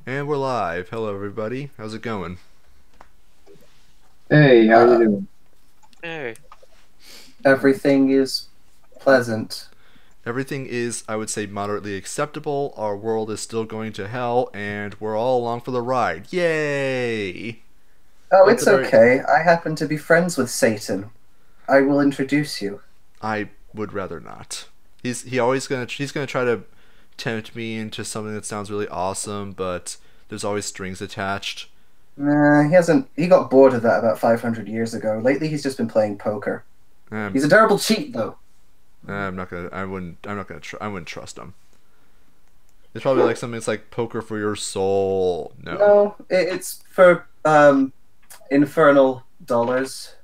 And we're live. Hello, everybody. How's it going? Hey, how you Uh, doing? Hey, Everything is pleasant. Everything is, I would say, moderately acceptable. Our world is still going to hell, and we're all along for the ride. Yay! Oh, Well, at the it's very, okay. I happen to be friends with Satan. I will introduce you. I would rather not. He's gonna try to tempt me into something that sounds really awesome, but there's always strings attached. Nah, he hasn't. He got bored of that about 500 years ago. Lately, he's just been playing poker. Um, He's a terrible cheat, though. I'm not gonna. I wouldn't. I'm not gonna. I wouldn't trust him. It's probably like something that's like poker for your soul. No. No, it's for infernal dollars.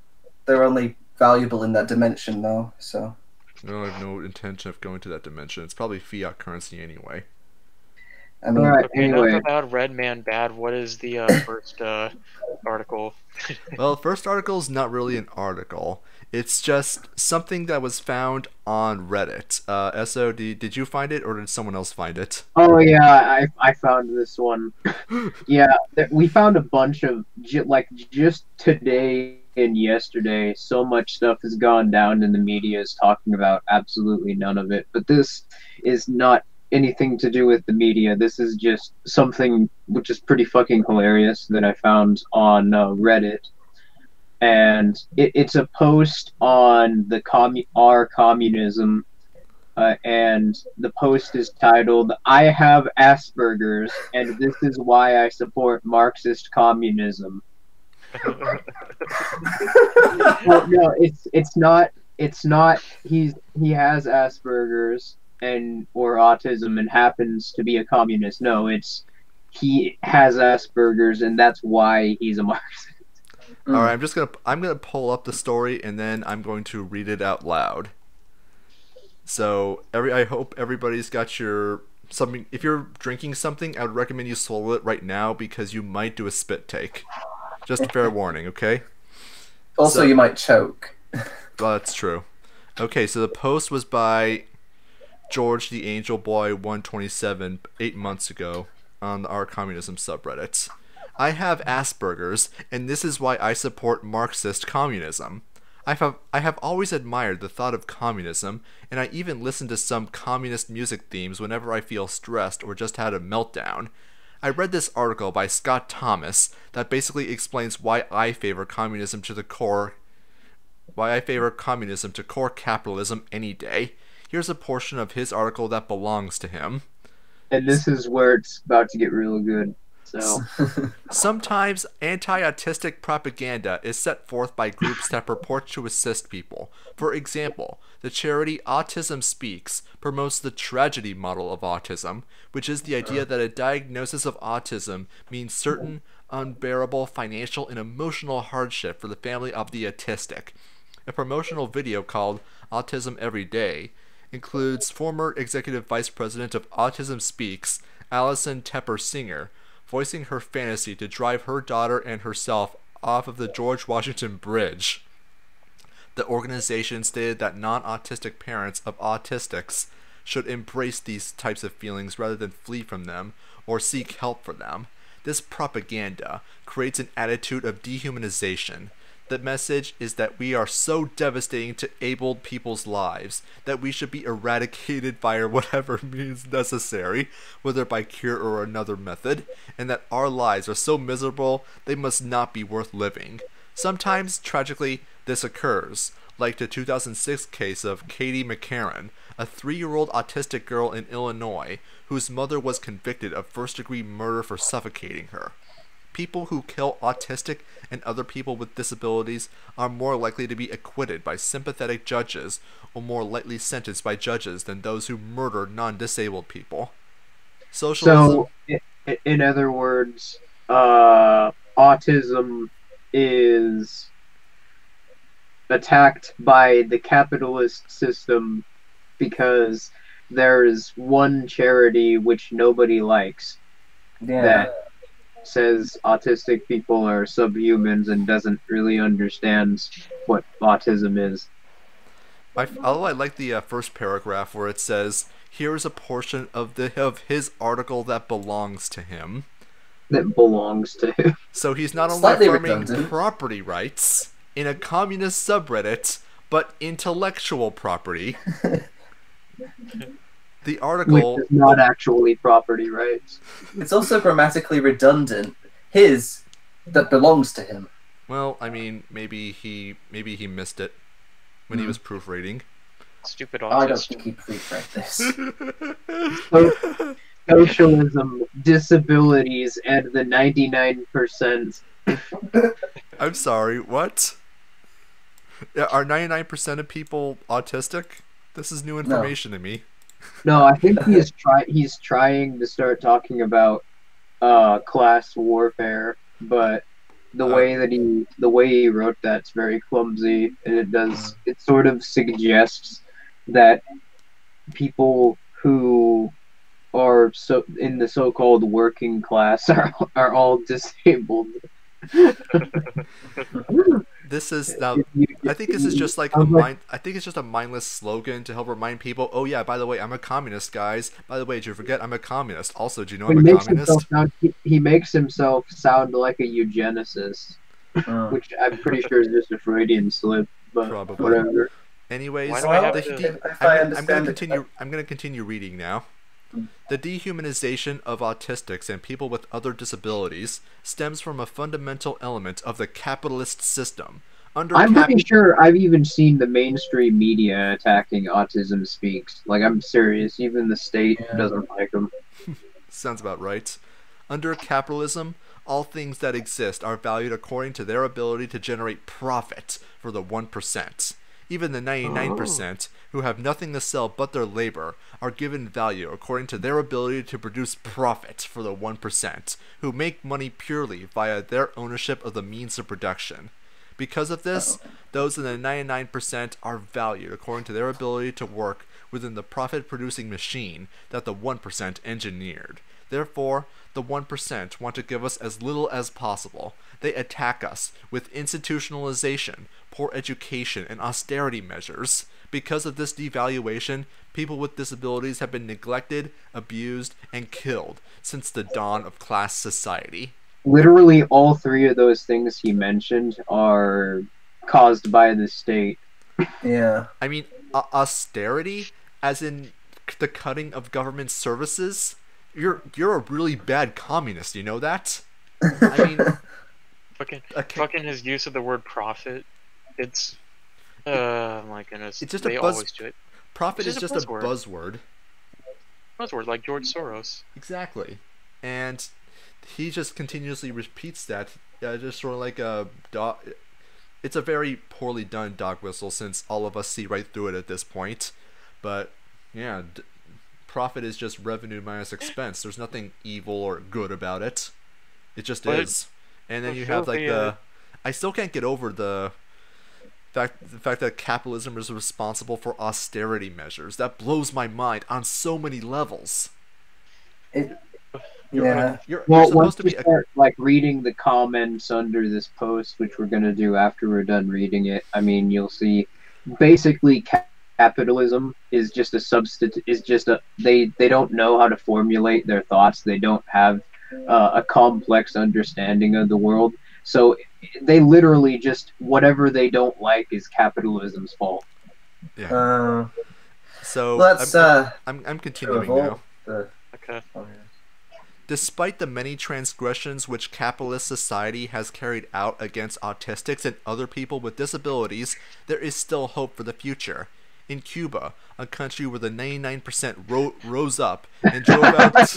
They're only valuable in that dimension, though. So, No, I have no intention of going to that dimension. It's probably fiat currency anyway. I mean, Alright, okay, enough anyway. about Red Man Bad. What is the first article? Well, the first article is not really an article. It's just something that was found on Reddit. SOD, did you find it or did someone else find it? Oh yeah, I found this one. Yeah, we found a bunch of just today and yesterday. So much stuff has gone down in the media is talking about absolutely none of it. But this is not anything to do with the media. This is just something which is pretty fucking hilarious that I found on Reddit. And it's a post on the our communism, and the post is titled "I have Asperger's, and this is why I support Marxist communism." Well, no, it's not. He has Asperger's and or autism and happens to be a communist. No, it's he has Asperger's and that's why he's a Marxist. All right, I'm gonna pull up the story and then I'm going to read it out loud. So I hope everybody's got your something. If you're drinking something, I would recommend you swallow it right now because you might do a spit take. Just a fair warning, okay? also, So- you might choke. Well, that's true. Okay, so the post was by George the Angel Boy 127 8 months ago on our communism subreddit. I have Asperger's, and this is why I support Marxist communism. I have always admired the thought of communism, and I even listen to some communist music themes whenever I feel stressed or just had a meltdown. I read this article by Scott Thomas that basically explains why I favor communism to core capitalism any day. Here's a portion of his article that belongs to him. And this is where it's about to get real good. So Sometimes anti-autistic propaganda is set forth by groups that purport to assist people. For example, the charity Autism Speaks promotes the tragedy model of autism, which is the idea that a diagnosis of autism means certain unbearable financial and emotional hardship for the family of the autistic. A promotional video called Autism Every Day includes former executive vice president of Autism Speaks, Alison Tepper Singer, voicing her fantasy to drive her daughter and herself off of the George Washington Bridge. The organization stated that non-autistic parents of autistics should embrace these types of feelings rather than flee from them or seek help for them. This propaganda creates an attitude of dehumanization. The message is that we are so devastating to abled people's lives that we should be eradicated via whatever means necessary, whether by cure or another method, and that our lives are so miserable they must not be worth living. Sometimes, tragically, this occurs, like the 2006 case of Katie McCarran, a 3-year-old autistic girl in Illinois whose mother was convicted of first-degree murder for suffocating her. People who kill autistic and other people with disabilities are more likely to be acquitted by sympathetic judges or more lightly sentenced by judges than those who murder non-disabled people. Socialism. in other words, autism is attacked by the capitalist system because there is one charity which nobody likes Yeah. that says autistic people are subhumans and doesn't really understand what autism is. Although I like the first paragraph where it says, "Here is a portion of his article that belongs to him." that belongs to him. So he's not only Slightly affirming redundant. property rights in a communist subreddit, but intellectual property. The Which article... is not actually property rights. It's also grammatically redundant. His that belongs to him. Well, I mean, maybe he missed it when he was proofreading. Stupid I don't autist. think he proofread this. Socialism, disabilities, and the 99%. I'm sorry, what? Yeah, are 99% of people autistic? This is new information to me. No, I think he's trying to start talking about class warfare, but the way he wrote that's very clumsy, and it sort of suggests that people who are in the so-called working class are all disabled. This is now. I think this is just like I think it's just a mindless slogan to help remind people. Oh yeah, by the way, I'm a communist, guys. By the way, did you forget I'm a communist? Also, do you know I'm a communist? He makes himself sound like a eugenicist, which I'm pretty sure is just a Freudian slip. But Probably. whatever. Anyways, Why do I have I'm going to continue reading now. The dehumanization of autistics and people with other disabilities stems from a fundamental element of the capitalist system. I'm pretty sure I've even seen the mainstream media attacking Autism Speaks. Like, I'm serious. Even the state doesn't like them. Sounds about right. Under capitalism, all things that exist are valued according to their ability to generate profit for the 1%. Even the 99%, who have nothing to sell but their labor, are given value according to their ability to produce profit for the 1%, who make money purely via their ownership of the means of production. Because of this, those in the 99% are valued according to their ability to work within the profit-producing machine that the 1% engineered. Therefore, the 1% want to give us as little as possible. They attack us with institutionalization, poor education, and austerity measures. Because of this devaluation, people with disabilities have been neglected, abused, and killed since the dawn of class society. Literally all three of those things he mentioned are caused by the state. Yeah. I mean, austerity, as in the cutting of government services? You're a really bad communist, you know that? I mean... Fucking his use of the word profit. It's... my goodness. It's just they a buzz... always do it. Profit is just a buzzword. buzzword. Like George Soros. Exactly. And he just continuously repeats that. Just sort of like a dog... It's a very poorly done dog whistle since all of us see right through it at this point. But, yeah... Profit is just revenue minus expense. There's nothing evil or good about it. It just is. And then you have like I still can't get over the fact that capitalism is responsible for austerity measures. That blows my mind on so many levels. You're supposed once to you be start like reading the comments under this post, which we're gonna do after we're done reading it, I mean, you'll see basically capitalism is just a substitute. Is just a they don't know how to formulate their thoughts. They don't have a complex understanding of the world. So they literally just whatever they don't like is capitalism's fault. Yeah. So let's I'm continuing now. Okay. Despite the many transgressions which capitalist society has carried out against autistics and other people with disabilities, there is still hope for the future. In Cuba, a country where the 99% rose up and drove out...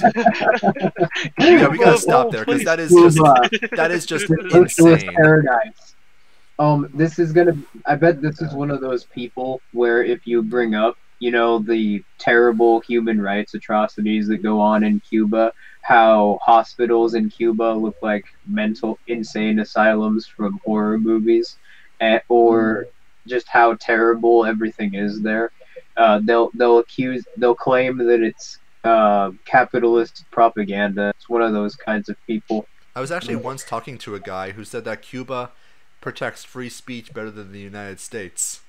Yeah, we gotta stop there, because that is just insane. Paradise. This is gonna... I bet this is one of those people where if you bring up, you know, the terrible human rights atrocities that go on in Cuba, how hospitals in Cuba look like mental insane asylums from horror movies, or just how terrible everything is there. They'll claim that it's capitalist propaganda. It's one of those kinds of people. I was actually once talking to a guy who said that Cuba protects free speech better than the United States.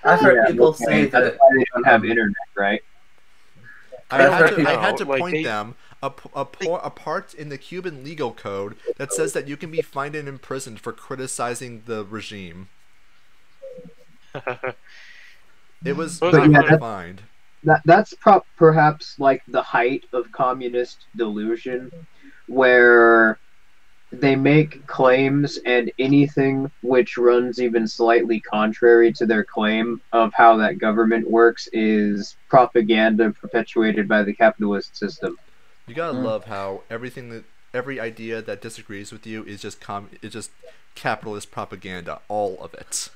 I've heard people say that that's why they don't have internet, right? I had to point them a part in the Cuban legal code that says that you can be fined and imprisoned for criticizing the regime. It was fined. That's perhaps like the height of communist delusion, where they make claims and anything which runs even slightly contrary to their claim of how that government works is propaganda perpetuated by the capitalist system. You gotta love how every idea that disagrees with you is just capitalist propaganda, all of it.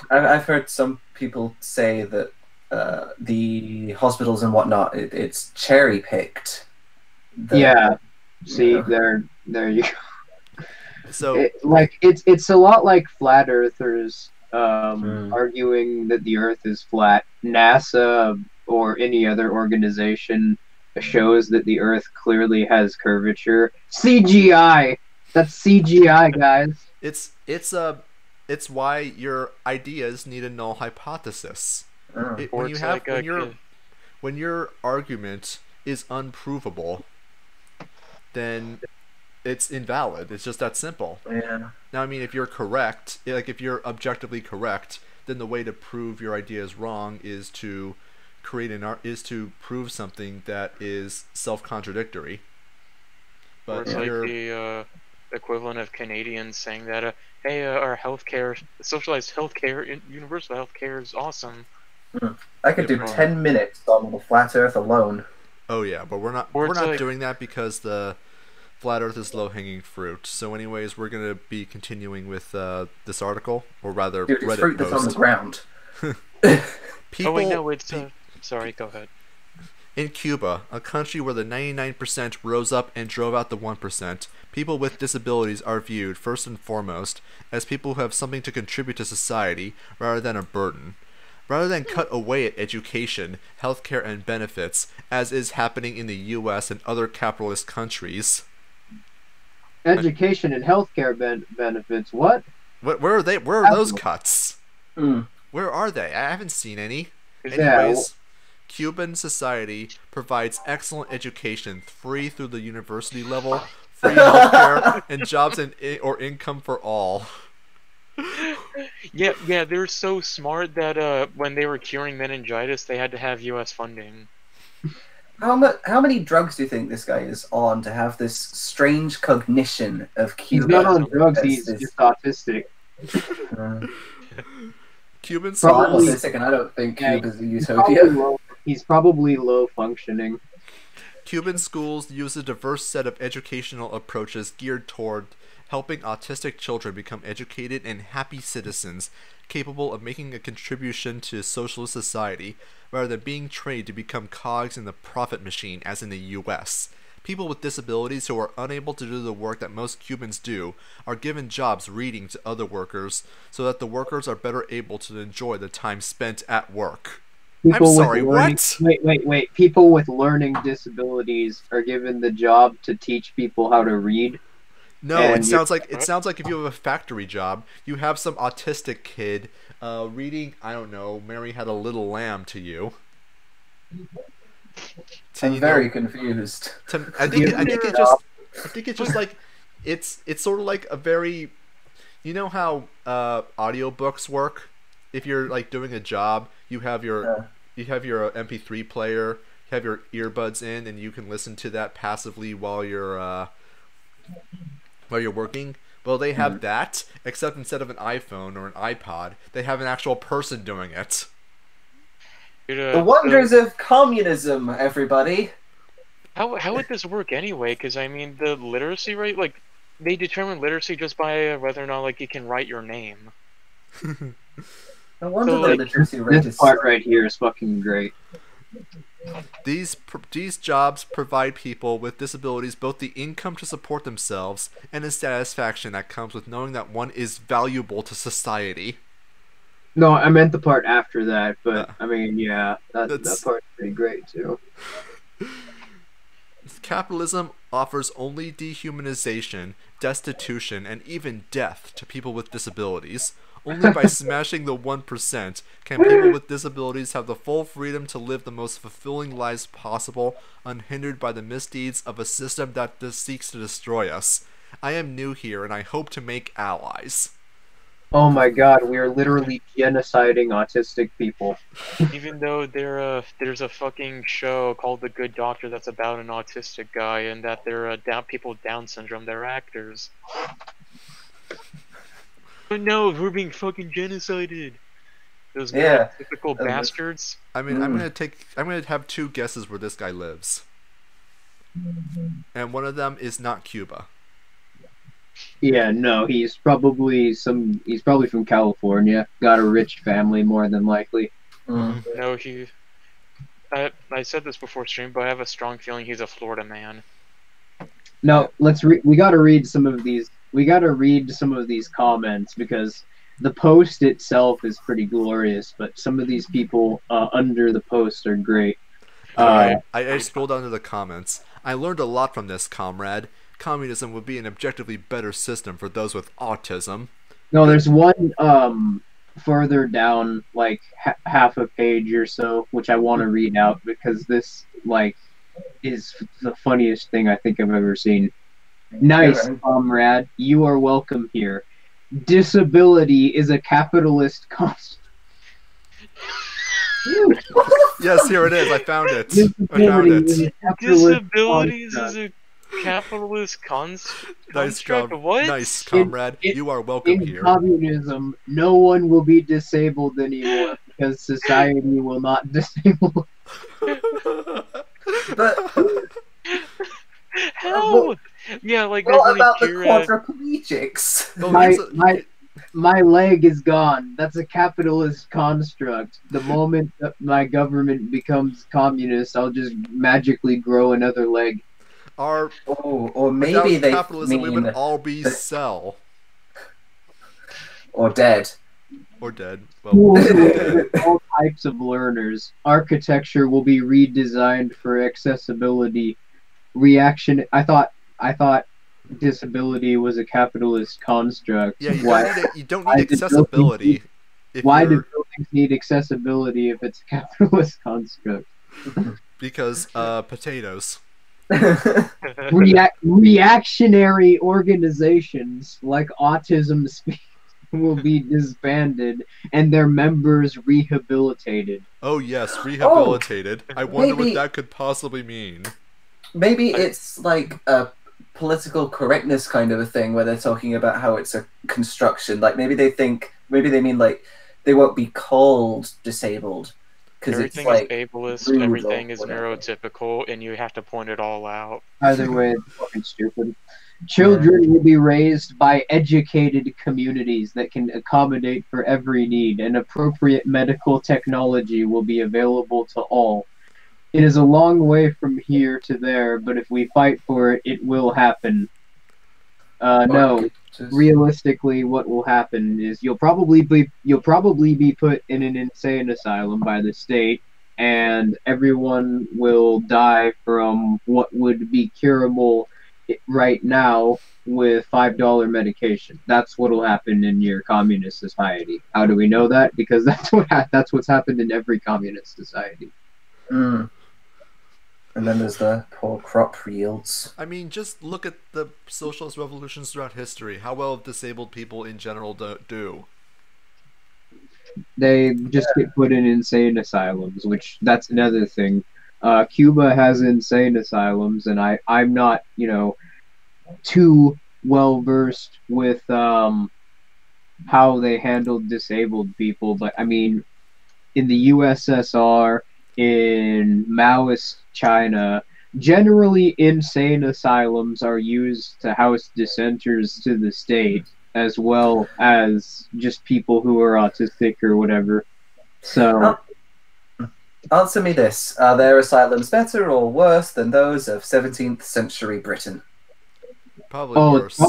I've heard some people say that the hospitals and whatnot, it's cherry picked. Yeah. See, there you go. So, it's a lot like flat earthers arguing that the Earth is flat. NASA or any other organization shows that the Earth clearly has curvature. CGI. That's CGI, guys. It's why your ideas need a null hypothesis. When your argument is unprovable, then it's invalid. It's just that simple. Yeah. Now, I mean, if you're correct, like if you're objectively correct, then the way to prove your idea is wrong is to prove something that is self-contradictory. But it's like the equivalent of Canadians saying that, hey, our healthcare, socialized healthcare, universal healthcare is awesome. I could do 10 minutes on the flat Earth alone. Oh yeah, but we're not doing that because the flat Earth is low-hanging fruit. So anyways, we're going to be continuing with this article, or rather Dude, it's Reddit fruit post. that's on the ground. People, oh wait, no, it's... sorry, go ahead. In Cuba, a country where the 99% rose up and drove out the 1%, people with disabilities are viewed, first and foremost, as people who have something to contribute to society rather than a burden. Rather than cut away at education, healthcare, and benefits, as is happening in the U.S. and other capitalist countries. Education and healthcare benefits, what? Where are they? Where are those cuts? Where are they? I haven't seen any. Anyways, Cuban society provides excellent education, free through the university level, free healthcare, and jobs or income for all. Yeah, they're so smart that when they were curing meningitis, they had to have U.S. funding. How many drugs do you think this guy is on to have this strange cognition of Cuba? He's not on drugs, he's just autistic. Cuban I'm schools. autistic, and I don't think Cuba's a utopia. He's probably low functioning. Cuban schools use a diverse set of educational approaches geared toward helping autistic children become educated and happy citizens capable of making a contribution to socialist society rather than being trained to become cogs in the profit machine as in the US. People with disabilities who are unable to do the work that most Cubans do are given jobs reading to other workers so that the workers are better able to enjoy the time spent at work. I'm sorry, what? Wait. People with learning disabilities are given the job to teach people how to read? No, it sounds like if you have a factory job, you have some autistic kid reading, I don't know, Mary Had a Little Lamb to you. I'm very confused. I think it's just like it's sort of like a very, you know how audiobooks work? If you're like doing a job, you have your MP3 player, you have your earbuds in, and you can listen to that passively while you're working. Well, they have that, except instead of an iPhone or an iPod, they have an actual person doing it. The wonders of communism, everybody. How would this work anyway? Because I mean, the literacy rate, like, they determine literacy just by whether or not like you can write your name. No wonder the literacy rate is. This part right here is fucking great. These jobs provide people with disabilities both the income to support themselves and the satisfaction that comes with knowing that one is valuable to society. No, I meant the part after that, but I mean, yeah, that part's pretty great too. Capitalism offers only dehumanization, destitution, and even death to people with disabilities. Only by smashing the 1% can people with disabilities have the full freedom to live the most fulfilling lives possible, unhindered by the misdeeds of a system that seeks to destroy us. I am new here, and I hope to make allies. Oh my god, we are literally genociding autistic people. Even though there's a fucking show called The Good Doctor that's about an autistic guy, and that they're people with Down syndrome, they're actors. But no, we're being fucking genocided. Those typical bastards. I mean, I'm gonna have 2 guesses where this guy lives, and one of them is not Cuba. Yeah, no, he's probably from California. Got a rich family, more than likely. No, I said this before stream, but I have a strong feeling he's a Florida man. No, we gotta read some of these. We gotta read some of these comments because the post itself is pretty glorious, but some of these people under the post are great. I scrolled down to the comments. I learned a lot from this, comrade. Communism would be an objectively better system for those with autism. No, there's one further down, like half a page or so, which I want to read out because this is the funniest thing I think I've ever seen. Nice, comrade. You are welcome here. Disability is a capitalist cost. Yes, here it is. I found it. Disabilities is a capitalist construct. What? Nice, comrade. You are welcome here. In communism, no one will be disabled anymore because society will not disable. But how? Yeah, like what about the quadriplegics? My leg is gone. That's a capitalist construct. The moment that my government becomes communist, I'll just magically grow another leg. Or maybe they capitalism, mean we would all be cell. Or dead. Or dead. Well, dead. All types of learners. Architecture will be redesigned for accessibility. Reaction. I thought disability was a capitalist construct. Yeah, you don't need accessibility. Why do buildings need accessibility if it's a capitalist construct? Because potatoes. Reactionary organizations like Autism Speak will be disbanded and their members rehabilitated. Oh yes, rehabilitated. I wonder what that could possibly mean. Maybe it's like a political correctness kind of a thing where they're talking about how it's a construction. Like maybe they mean like they won't be called disabled because it's like is ableist, everything is neurotypical, and you have to point it all out. Either way, it's fucking stupid. Children will be raised by educated communities that can accommodate for every need, and appropriate medical technology will be available to all. It is a long way from here to there, but if we fight for it, it will happen. No, realistically, what will happen is you'll probably be put in an insane asylum by the state, and everyone will die from what would be curable right now with $5 medication. That's what'll happen in your communist society. How do we know that? Because that's what's happened in every communist society. And then there's the poor crop yields. I mean, just look at the socialist revolutions throughout history. How well have disabled people in general do? They just get put in insane asylums, which that's another thing. Cuba has insane asylums, and I'm not, too well versed with how they handled disabled people, but I mean, in the USSR, in Maoist China, generally insane asylums are used to house dissenters to the state, as well as just people who are autistic or whatever. So, answer me this: are their asylums better or worse than those of 17th century Britain? Probably worse.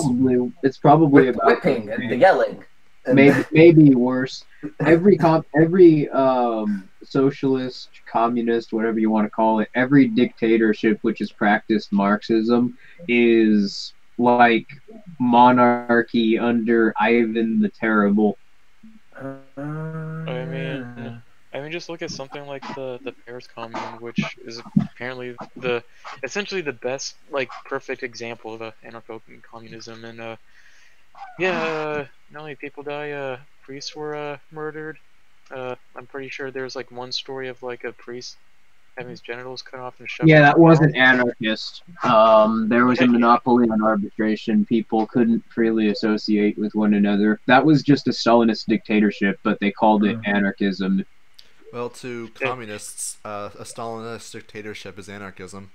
It's probably With about whipping and the yelling. Maybe worse. Every socialist, communist, whatever you want to call it, every dictatorship which has practiced Marxism is like monarchy under Ivan the Terrible. I mean, just look at something like the Paris Commune, which is apparently essentially the best, like, perfect example of anarcho-communism. And yeah, not only people die, priests were murdered. I'm pretty sure there's like one story of like a priest having his genitals cut off and shoved Yeah, in that his mouth. wasn't anarchist. There was a monopoly on arbitration. People couldn't freely associate with one another. That was just a Stalinist dictatorship, but they called it anarchism. Well, to communists, a Stalinist dictatorship is anarchism.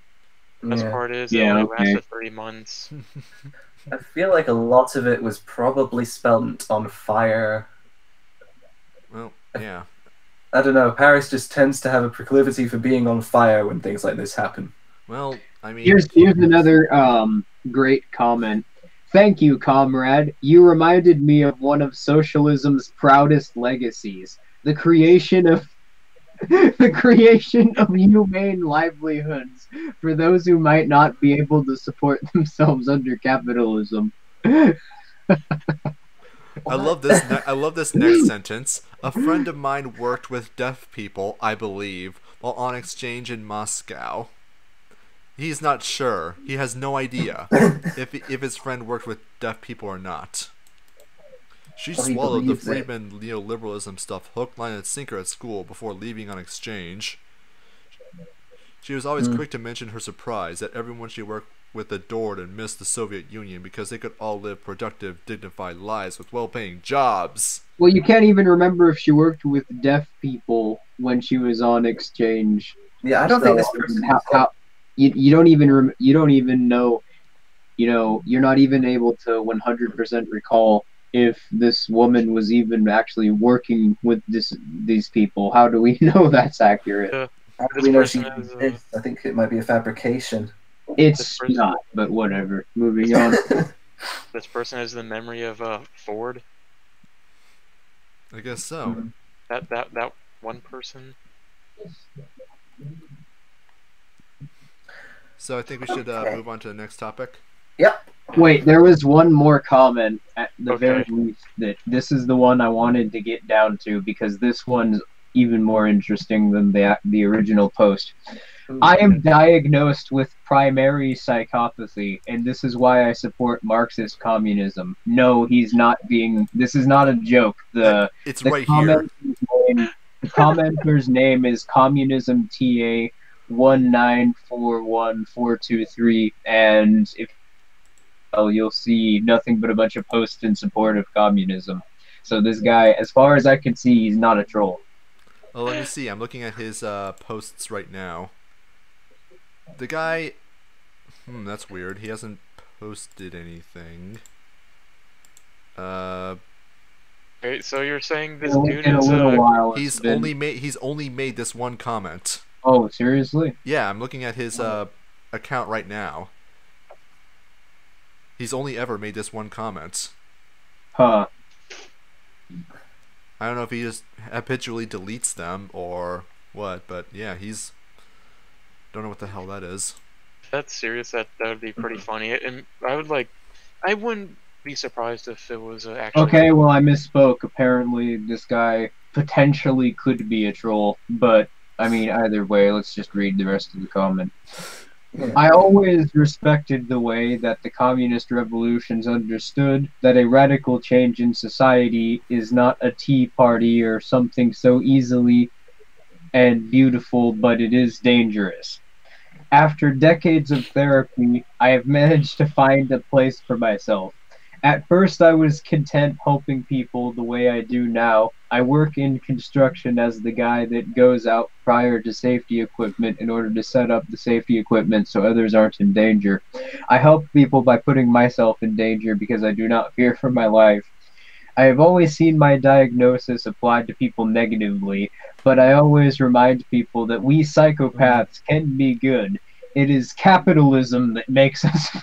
Best part is it Yeah, only okay. lasted 3 months. I feel like a lot of it was probably spent on fire. Well, yeah. I don't know. Paris just tends to have a proclivity for being on fire when things like this happen. Well, I mean, Here's another great comment. Thank you, comrade. You reminded me of one of socialism's proudest legacies: the creation of humane livelihoods for those who might not be able to support themselves under capitalism. I love this. I love this next sentence. A friend of mine worked with deaf people, I believe, while on exchange in Moscow. He's not sure. He has no idea if his friend worked with deaf people or not. She swallowed the Friedman neoliberalism stuff hook, line, and sinker at school before leaving on exchange. She was always quick to mention her surprise that everyone she worked with adored and missed the Soviet Union because they could all live productive, dignified lives with well-paying jobs. Well, you can't even remember if she worked with deaf people when she was on exchange. Yeah, I don't think this person. You don't even know. You know, you're not even able to 100% recall if this woman was even actually working with these people. How do we know that's accurate? How do we know she exists? I think it might be a fabrication. It's not, but whatever. Moving on. This person has the memory of Ford. I guess so. That one person. So I think we should move on to the next topic. Yep. Wait, there was one more comment at the very least that this is the one I wanted to get down to because this one's even more interesting than the original post. I am diagnosed with primary psychopathy, and this is why I support Marxist communism. No, he's not being. This is not a joke. It's right here. The commenter's name is Communism TA 1941423, and if you'll see nothing but a bunch of posts in support of communism. So this guy, as far as I can see, he's not a troll. Well, let me see. I'm looking at his posts right now. The guy... that's weird. He hasn't posted anything. Wait, so you're saying this dude in a is little while he's only made this one comment. Oh, seriously? Yeah, I'm looking at his account right now. He's only ever made this one comment. Huh. I don't know if he just habitually deletes them or what, but yeah, he's... Don't know what the hell that is. If that's serious, that would be pretty funny. And I wouldn't be surprised if it was actually... Okay, well, I misspoke. Apparently, this guy potentially could be a troll, but, I mean, either way, let's just read the rest of the comment. I always respected the way that the communist revolutions understood that a radical change in society is not a tea party or something so easily and beautiful, but it is dangerous. After decades of therapy, I have managed to find a place for myself. At first, I was content helping people the way I do now. I work in construction as the guy that goes out prior to safety equipment in order to set up the safety equipment so others aren't in danger. I help people by putting myself in danger because I do not fear for my life. I have always seen my diagnosis applied to people negatively, but I always remind people that we psychopaths can be good. It is capitalism that makes us...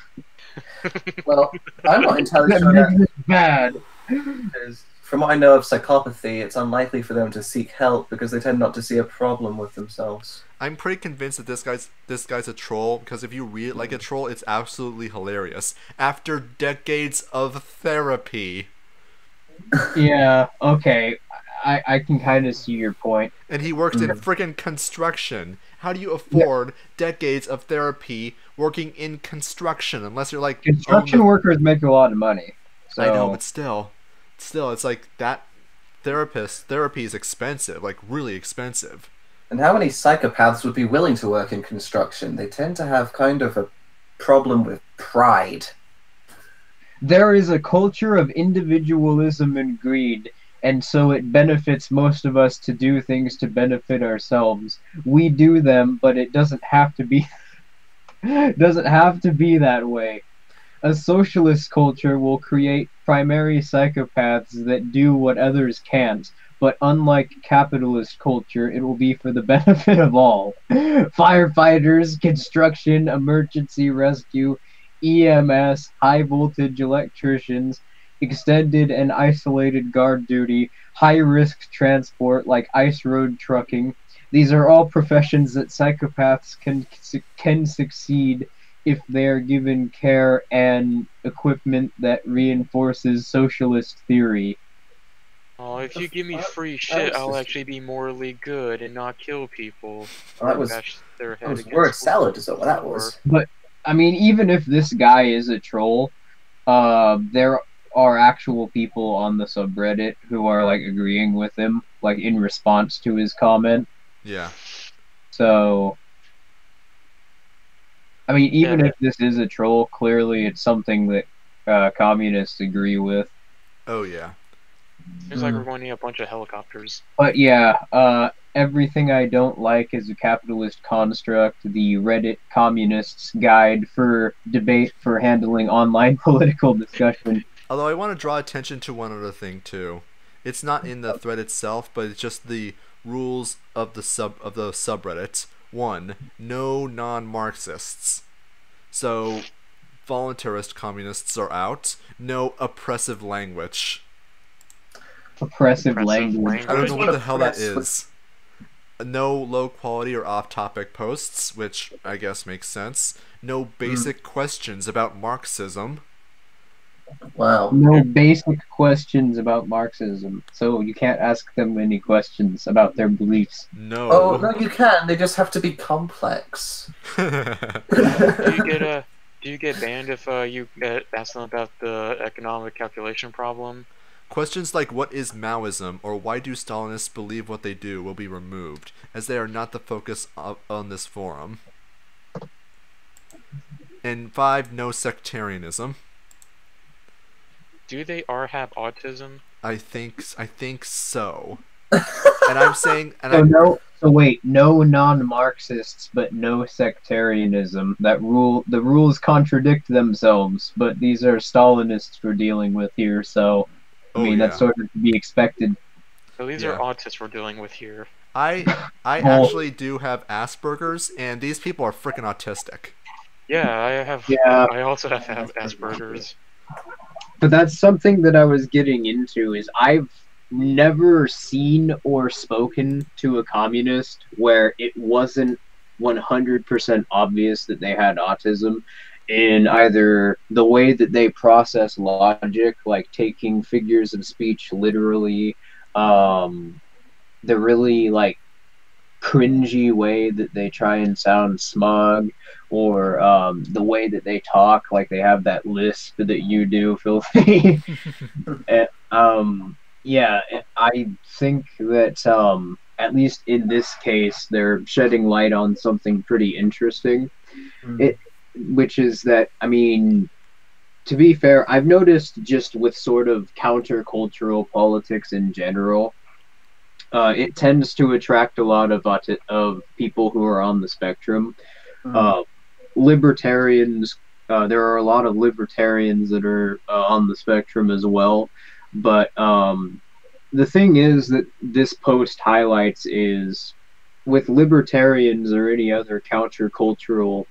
Well, I'm not entirely sure that bad. Because from what I know of psychopathy, it's unlikely for them to seek help because they tend not to see a problem with themselves. I'm pretty convinced that this guy's a troll because if you read it like a troll, it's absolutely hilarious. After decades of therapy. Yeah, okay. I can kind of see your point. And he worked in freaking construction. How do you afford decades of therapy working in construction unless you're like Construction workers make a lot of money. So I know, but still, it's like that therapy is expensive, like really expensive. And how many psychopaths would be willing to work in construction? They tend to have kind of a problem with pride. there is a culture of individualism and greed, and so it benefits most of us to do things to benefit ourselves. We do them, but it doesn't have to be doesn't have to be that way. A socialist culture will create primary psychopaths that do what others can't, but unlike capitalist culture, it will be for the benefit of all. Firefighters, construction, emergency rescue, EMS, high voltage electricians, extended and isolated guard duty, high risk transport like ice road trucking. These are all professions that psychopaths can succeed if they are given care and equipment that reinforces socialist theory. Oh, if you give me free shit, I'll actually be morally good and not kill people. Well, or that bash their head was against word walls salad, is what that or- was. I mean, even if this guy is a troll, there are actual people on the subreddit who are like agreeing with him, like in response to his comment. Yeah. So, I mean, even Yeah. if this is a troll, clearly it's something that communists agree with. Oh yeah. Seems like we're going to need a bunch of helicopters. But yeah, everything I don't like is a capitalist construct. The Reddit communists guide for debate for handling online political discussion. Although I want to draw attention to one other thing too. It's not in the thread itself, but it's just the rules of the subreddit. 1. No non-Marxists. So voluntarist communists are out. No oppressive language. Oppressive Oppressive language. I don't know what the hell that Oppress- is. No low quality or off topic posts, which I guess makes sense. No basic questions about Marxism. Wow. No basic questions about Marxism, so you can't ask them any questions about their beliefs. No. Oh, no, you can. They just have to be complex. Do you get banned if you ask them about the economic calculation problem? Questions like what is Maoism or why do Stalinists believe what they do will be removed, as they are not the focus on this forum. And 5. No sectarianism. Do they have autism? I think so. And I'm saying, and So wait, no non-Marxists, but no sectarianism. The rules contradict themselves, but these are Stalinists we're dealing with here, so I mean that's sort of to be expected. So these Yeah. are autists we're dealing with here. I actually do have Asperger's, and these people are freaking autistic. Yeah, I have. Yeah. I also have Asperger's. But that's something that I was getting into, is I've never seen or spoken to a communist where it wasn't 100% obvious that they had autism in either the way that they process logic, like taking figures of speech literally, the really like cringy way that they try and sound smug, or the way that they talk, like they have that lisp that you do, Filthy. Yeah, I think that at least in this case, they're shedding light on something pretty interesting. Which is that, I mean, to be fair, I've noticed just with sort of countercultural politics in general, it tends to attract a lot of people who are on the spectrum. Libertarians, there are a lot of libertarians that are on the spectrum as well. But the thing is that this post highlights is with libertarians or any other countercultural,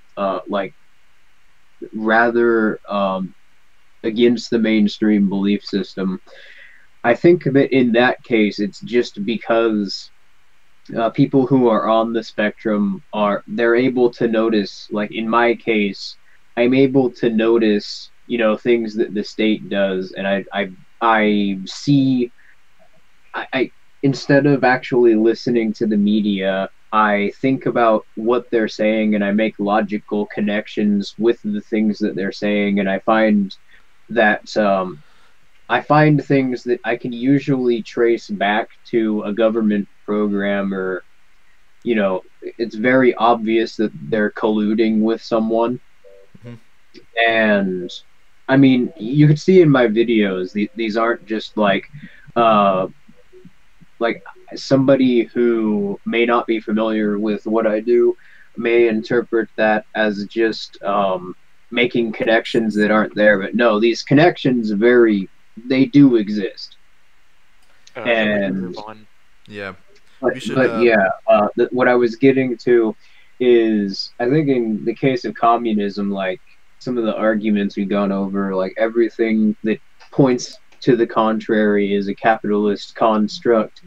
like rather against the mainstream belief system. I think that in that case, it's just because people who are on the spectrum they're able to notice. Like in my case, I'm able to notice, things that the state does, and I see. instead of actually listening to the media, I think about what they're saying and I make logical connections with the things that they're saying, and that I find things that I can usually trace back to a government program, or it's very obvious that they're colluding with someone. Mhm. And I mean, you could see in my videos, these aren't just uh, like somebody who may not be familiar with what I do may interpret that as just making connections that aren't there. But no, these connections they do exist. I think we should And move on. Yeah. but, We should, but yeah, what I was getting to is, I think in the case of communism, like some of the arguments we've gone over, like everything that points to the contrary is a capitalist construct.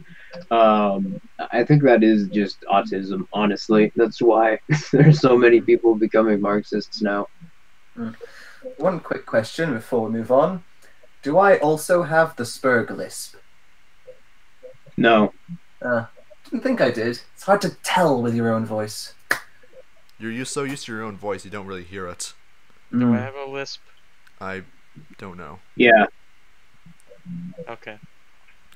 I think that is just autism, honestly. That's why there's so many people becoming Marxists now. One quick question before we move on. Do I also have the Spurg lisp? No. Didn't think I did. It's hard to tell with your own voice. You're so used to your own voice, you don't really hear it. Do I have a lisp? I don't know. Yeah. Okay.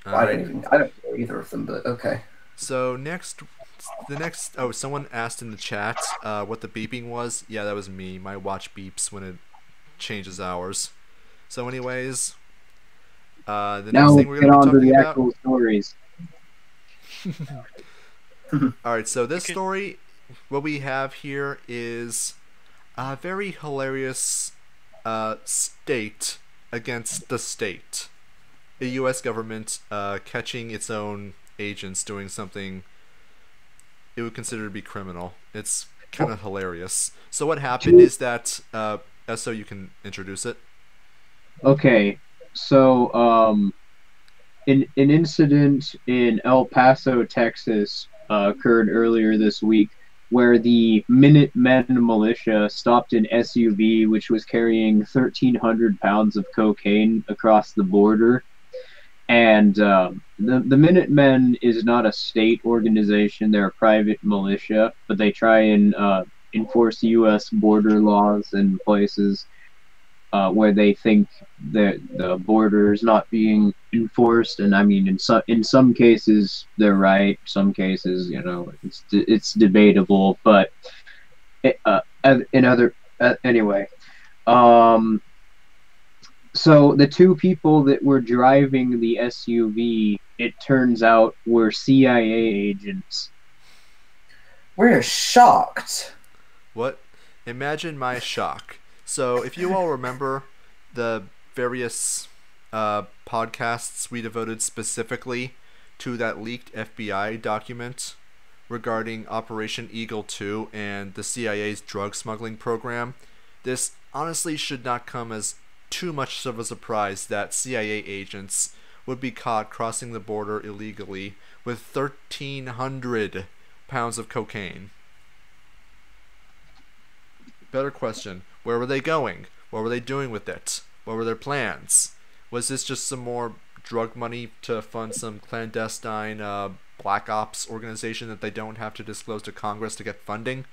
I don't know either of them, but okay. So someone asked in the chat what the beeping was. Yeah, that was me. My watch beeps when it changes hours. So anyways, the next Now thing we're get going to be on to talking the about... actual stories. Alright, so this story, what we have here is a very hilarious state against the state. The U.S. government catching its own agents doing something it would consider to be criminal. It's kind of hilarious. So what happened is that, so you can introduce it. Okay, so an incident in El Paso, Texas, occurred earlier this week, where the Minutemen militia stopped an SUV which was carrying 1,300 pounds of cocaine across the border. And the Minutemen is not a state organization; they're a private militia, but they try and enforce U.S. border laws in places where they think that the border is not being enforced. And I mean, in some cases they're right. Some cases, it's debatable. But in other anyway. So the two people that were driving the SUV, it turns out, were CIA agents. We're shocked. What? Imagine my shock. So if you all remember the various podcasts we devoted specifically to that leaked FBI document regarding Operation Eagle 2 and the CIA's drug smuggling program, this honestly should not come as too much of a surprise that CIA agents would be caught crossing the border illegally with 1,300 pounds of cocaine. Better question, where were they going? What were they doing with it? What were their plans? Was this just some more drug money to fund some clandestine black ops organization that they don't have to disclose to Congress to get funding?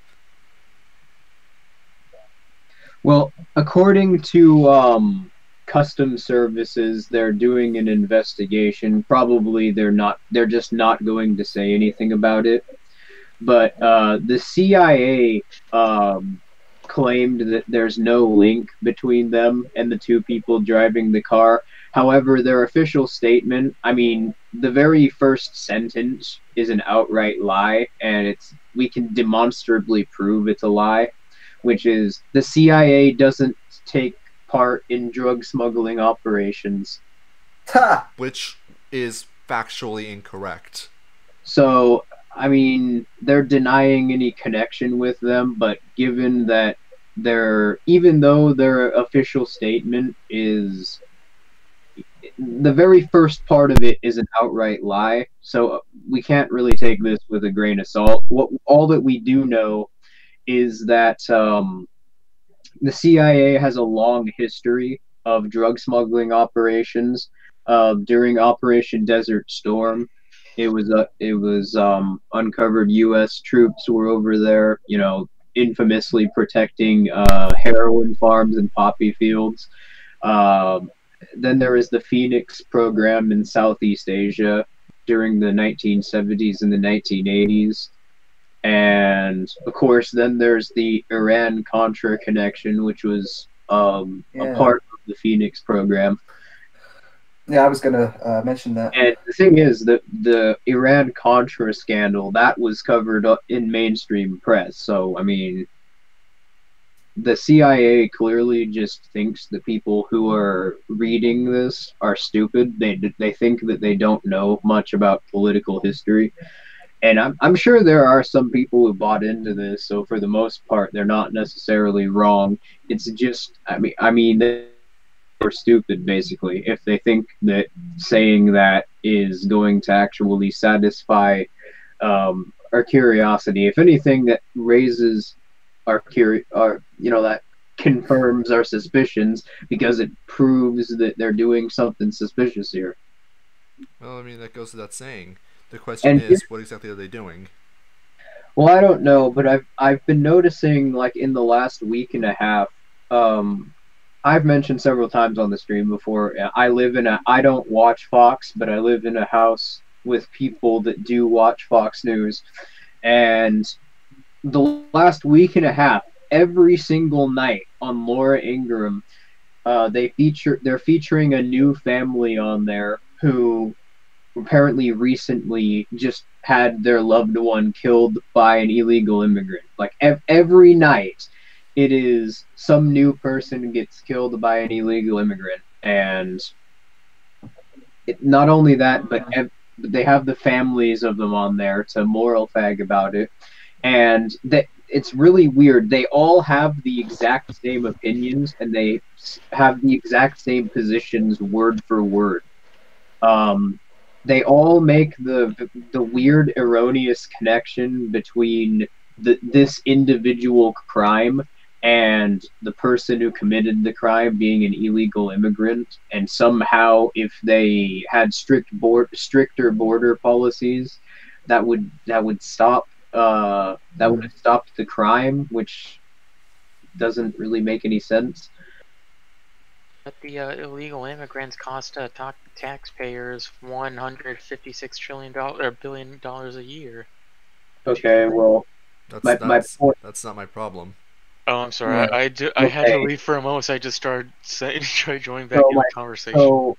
Well, according to Customs Services, they're doing an investigation. Probably they're just not going to say anything about it. But the CIA claimed that there's no link between them and the two people driving the car. However, their official statement, I mean, the very first sentence is an outright lie, and we can demonstrably prove it's a lie, which is the CIA doesn't take part in drug smuggling operations. Ha! Which is factually incorrect. So, I mean, they're denying any connection with them, but given that even though their official statement is, the very first part of it is an outright lie, so we can't really take this with a grain of salt. All that we do know is that the CIA has a long history of drug smuggling operations. During Operation Desert Storm, Uncovered U.S. troops were over there, infamously protecting heroin farms and poppy fields. Um, then there is the Phoenix program in Southeast Asia during the 1970s and the 1980s. And of course, then there's the Iran Contra connection, which was a Yeah. part of the Phoenix program. Yeah, I was gonna mention that. And the thing is that the Iran Contra scandal that was covered up in mainstream press. So I mean, the CIA clearly just thinks that people who are reading this are stupid. They think that they don't know much about political history, and I'm sure there are some people who bought into this. So for the most part, they're not necessarily wrong. It's just I mean they're stupid basically if they think that saying that is going to actually satisfy our curiosity. If anything, that raises that confirms our suspicions because it proves that they're doing something suspicious here. Well, I mean, that goes without saying. The question And is, what exactly are they doing? well, I don't know, but I've been noticing like in the last week and a half. I've mentioned several times on the stream before. I don't watch Fox, but I live in a house with people that do watch Fox News, and the last week and a half, every single night on Laura Ingraham, they're featuring a new family on there who apparently recently just had their loved one killed by an illegal immigrant. Like every night, it is some new person gets killed by an illegal immigrant, and not only that, but they have the families of them on there to moral fag about it, and that it's really weird. They all have the exact same opinions, and they have the exact same positions, word for word. They all make the weird, erroneous connection between this individual crime and the person who committed the crime being an illegal immigrant, and somehow if they had stricter border policies, that would stop that would have stopped the crime, which doesn't really make any sense. But the illegal immigrants cost taxpayers $156 billion a year. Okay, well, my point. That's not my problem. Oh, I'm sorry. Yeah. I had to Okay. leave for a moment, so I just started tried joining back in the conversation. So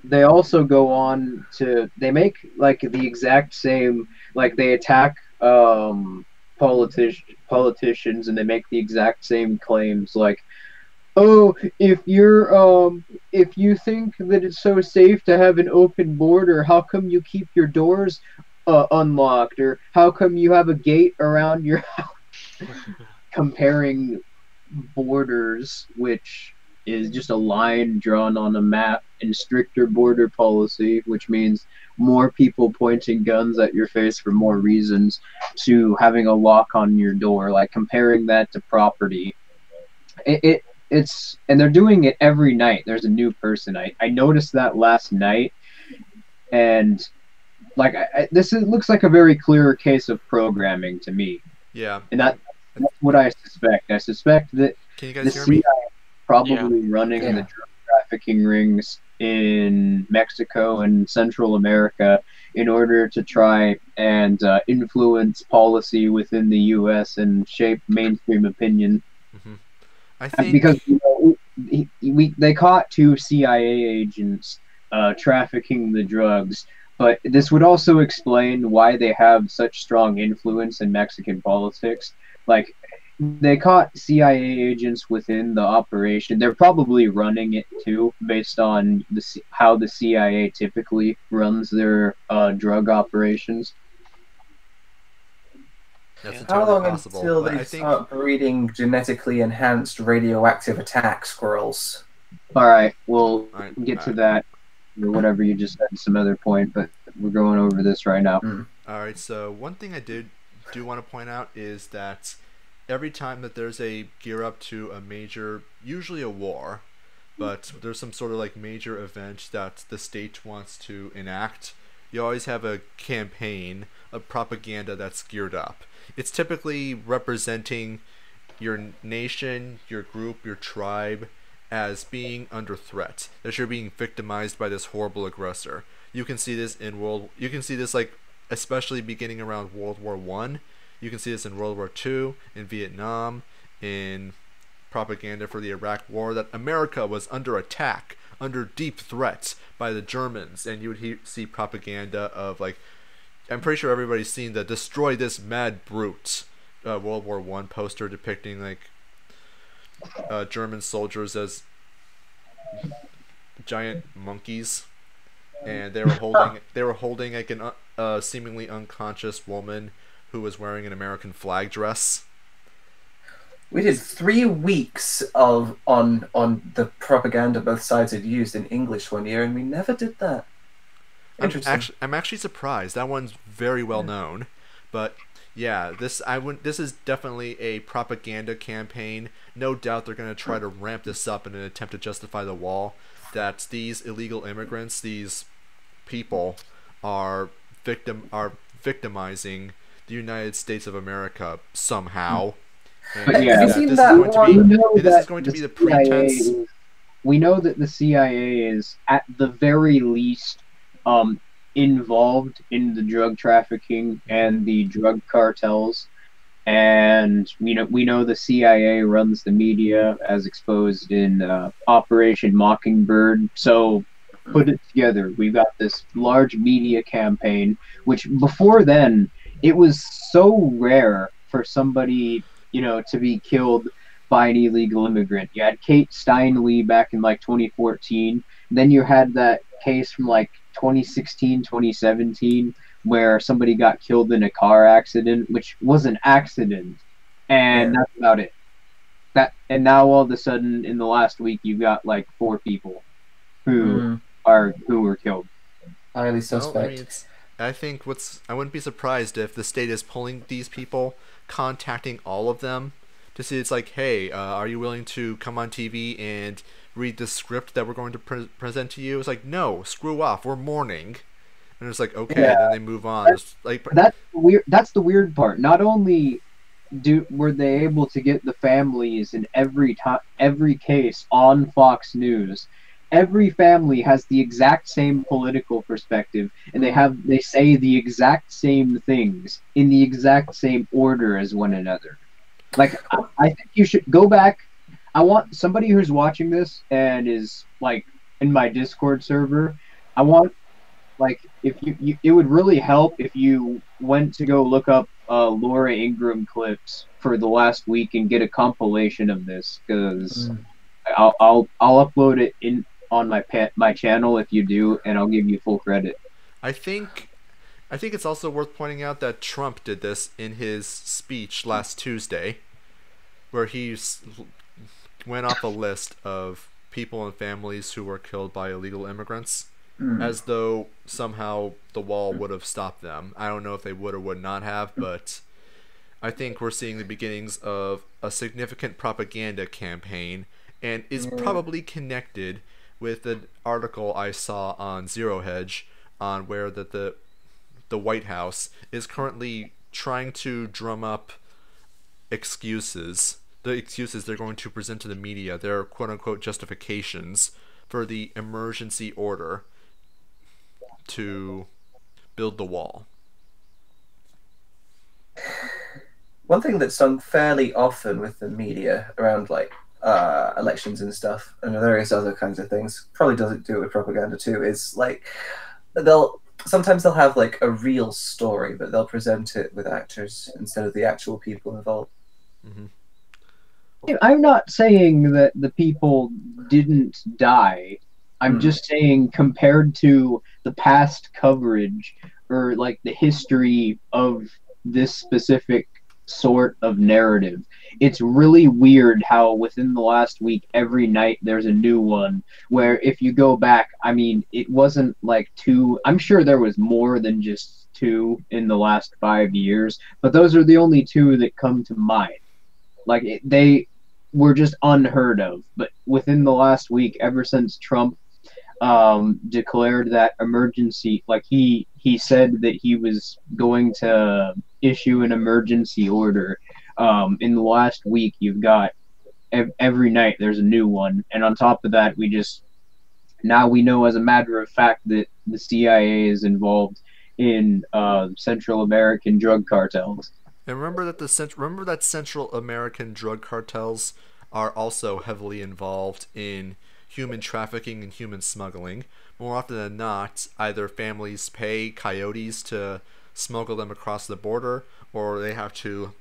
they also go on to make like the exact same, like they attack politicians, and they make the exact same claims like, oh, if you think that it's so safe to have an open border, how come you keep your doors unlocked, or how come you have a gate around your house? Comparing borders, which is just a line drawn on a map, and stricter border policy, which means more people pointing guns at your face for more reasons, to having a lock on your door, like comparing that to property. It's and they're doing it every night. There's a new person. I noticed that last night, and like looks like a very clear case of programming to me. Yeah. And that's what I suspect. I suspect that Can you the guys hear CIA me? is probably running Yeah. the drug trafficking rings in Mexico and Central America in order to try and influence policy within the U.S. and shape mainstream opinion. I think Because they caught 2 CIA agents trafficking the drugs, but this would also explain why they have such strong influence in Mexican politics. Like, they caught CIA agents within the operation. They're probably running it too, based on how the CIA typically runs their drug operations. that's How entirely long possible. until But they I think start breeding genetically enhanced radioactive attack squirrels? All right, we'll Alright, get to that, or whatever you just said, some other point, but we're going over this right now. all right. So one thing I do want to point out is that every time that there's a gear up to a major, usually a war, but there's some sort of like major event that the state wants to enact, you always have a campaign of propaganda that's geared up. It's typically representing your nation, your group, your tribe as being under threat, that you're being victimized by this horrible aggressor. You can see this like especially beginning around World War One. You can see this in World War II, in Vietnam, in propaganda for the Iraq War, that America was under attack, under deep threat by the Germans, and you would see propaganda of like, I'm pretty sure everybody's seen the "Destroy this mad brute" World War One poster depicting like German soldiers as giant monkeys, and they were holding like a seemingly unconscious woman who was wearing an American flag dress. We did 3 weeks on the propaganda both sides had used in English one year, and we never did that. Interesting. I'm actually surprised. That one's very well known, but yeah, this is definitely a propaganda campaign. No doubt they're going to try to ramp this up in an attempt to justify the wall. That these illegal immigrants, these people, are victimizing the United States of America somehow. But yeah, have you seen that one? This is going to be the pretense. We know that the CIA is at the very least involved in the drug trafficking and the drug cartels, and we know the CIA runs the media as exposed in Operation Mockingbird. So put it together, we've got this large media campaign, which before then it was so rare for somebody to be killed by an illegal immigrant. You had Kate Steinle back in like 2014. Then you had that case from like 2016, 2017, where somebody got killed in a car accident, which was an accident, and that's about it. And now all of a sudden, in the last week, you've got like 4 people who were killed. Highly suspect. Well, I think I wouldn't be surprised if the state is pulling these people, contacting all of them to see. It's like, hey, are you willing to come on TV and read the script that we're going to present to you? It's like, no, screw off, we're mourning. And it's like, okay, then they move on. That's the weird part. Not only were they able to get the families in every case on Fox News, every family has the exact same political perspective, and they say the exact same things in the exact same order as one another. Like, I think you should go back. I want somebody who's watching this and is like in my Discord server. I want, like, if you it would really help if you went to go look up Laura Ingraham clips for the last week and get a compilation of this, because I'll upload it on my channel if you do, and I'll give you full credit. I think it's also worth pointing out that Trump did this in his speech last Tuesday, where he went off a list of people and families who were killed by illegal immigrants, as though somehow the wall would have stopped them. I don't know if they would or would not have, but I think we're seeing the beginnings of a significant propaganda campaign, and is probably connected with an article I saw on Zero Hedge on where the White House is currently trying to drum up excuses. The excuses they're going to present to the media, their quote-unquote justifications for the emergency order to build the wall. One thing that's done fairly often with the media around like elections and stuff and various other kinds of things, probably doesn't do it with propaganda too, is like sometimes they'll have like a real story, but they'll present it with actors instead of the actual people involved. I'm not saying that the people didn't die. I'm just saying, compared to the past coverage or like the history of this specific sort of narrative, it's really weird how within the last week, every night there's a new one, where if you go back, I mean, it wasn't like 2, I'm sure there was more than just 2 in the last 5 years, but those are the only 2 that come to mind. Like, they were just unheard of. But within the last week, ever since Trump declared that emergency, like he he said that he was going to issue an emergency order. In the last week, you've got every night there's a new one, and on top of that, now we know as a matter of fact that the CIA is involved in Central American drug cartels. And remember that Central American drug cartels are also heavily involved in human trafficking and human smuggling. More often than not, either families pay coyotes to smuggle them across the border, or they have to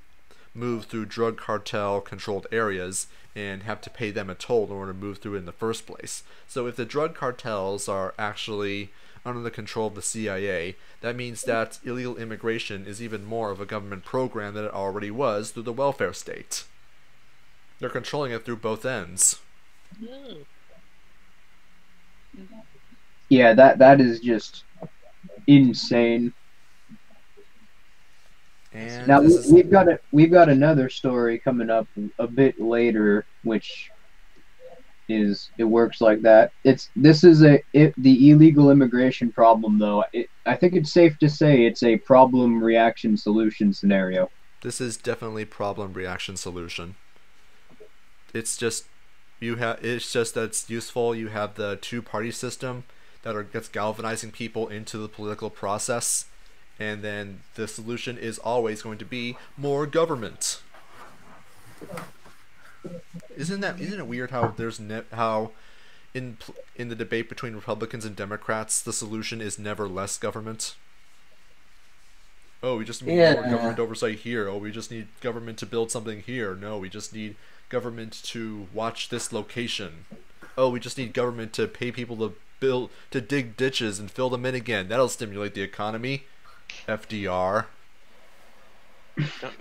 move through drug cartel controlled areas and have to pay them a toll in order to move through it in the first place. So if the drug cartels are actually under the control of the CIA, that means that illegal immigration is even more of a government program than it already was through the welfare state. They're controlling it through both ends. Yeah, that is just insane. And now we've got another story coming up a bit later, which it works like that. The illegal immigration problem, though. I think it's safe to say it's a problem reaction solution scenario. This is definitely problem reaction solution. It's just that it's useful. You have the two-party system that's galvanizing people into the political process. And then the solution is always going to be more government. Isn't it weird how in the debate between Republicans and Democrats the solution is never less government? Oh, we just need more government oversight here. Oh, we just need government to build something here. No, we just need government to watch this location. Oh, we just need government to pay people to dig ditches and fill them in again. That'll stimulate the economy. FDR.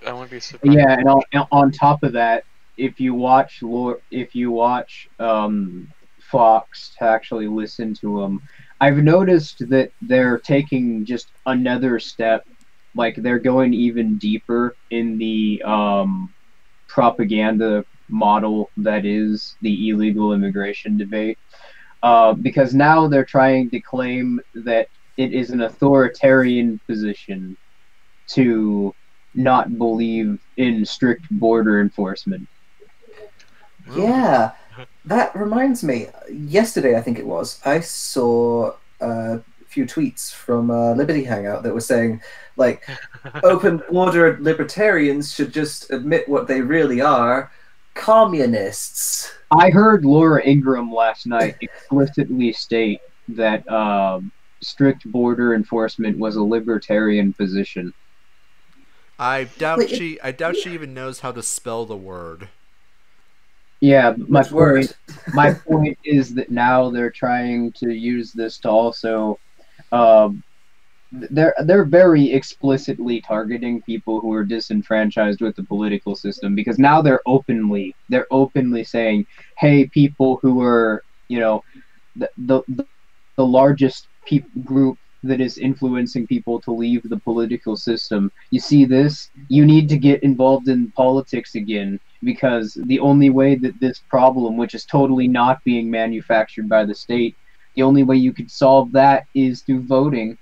I wouldn't be surprised. Yeah, and on top of that, if you watch Fox to actually listen to them, I've noticed that they're taking just another step. Like they're going even deeper in the propaganda model that is the illegal immigration debate, because now they're trying to claim that it is an authoritarian position to not believe in strict border enforcement. Yeah, that reminds me. Yesterday, I think it was, I saw a few tweets from Liberty Hangout that were saying, like, open border libertarians should just admit what they really are, communists. I heard Laura Ingraham last night explicitly state that strict border enforcement was a libertarian position. I doubt she even knows how to spell the word. Yeah, my point is that now they're trying to use this to also they're very explicitly targeting people who are disenfranchised with the political system, because now they're openly saying, hey, people who are, the largest group that is influencing people to leave the political system. You see this? You need to get involved in politics again, because the only way that this problem, which is totally not being manufactured by the state, the only way you could solve that is through voting.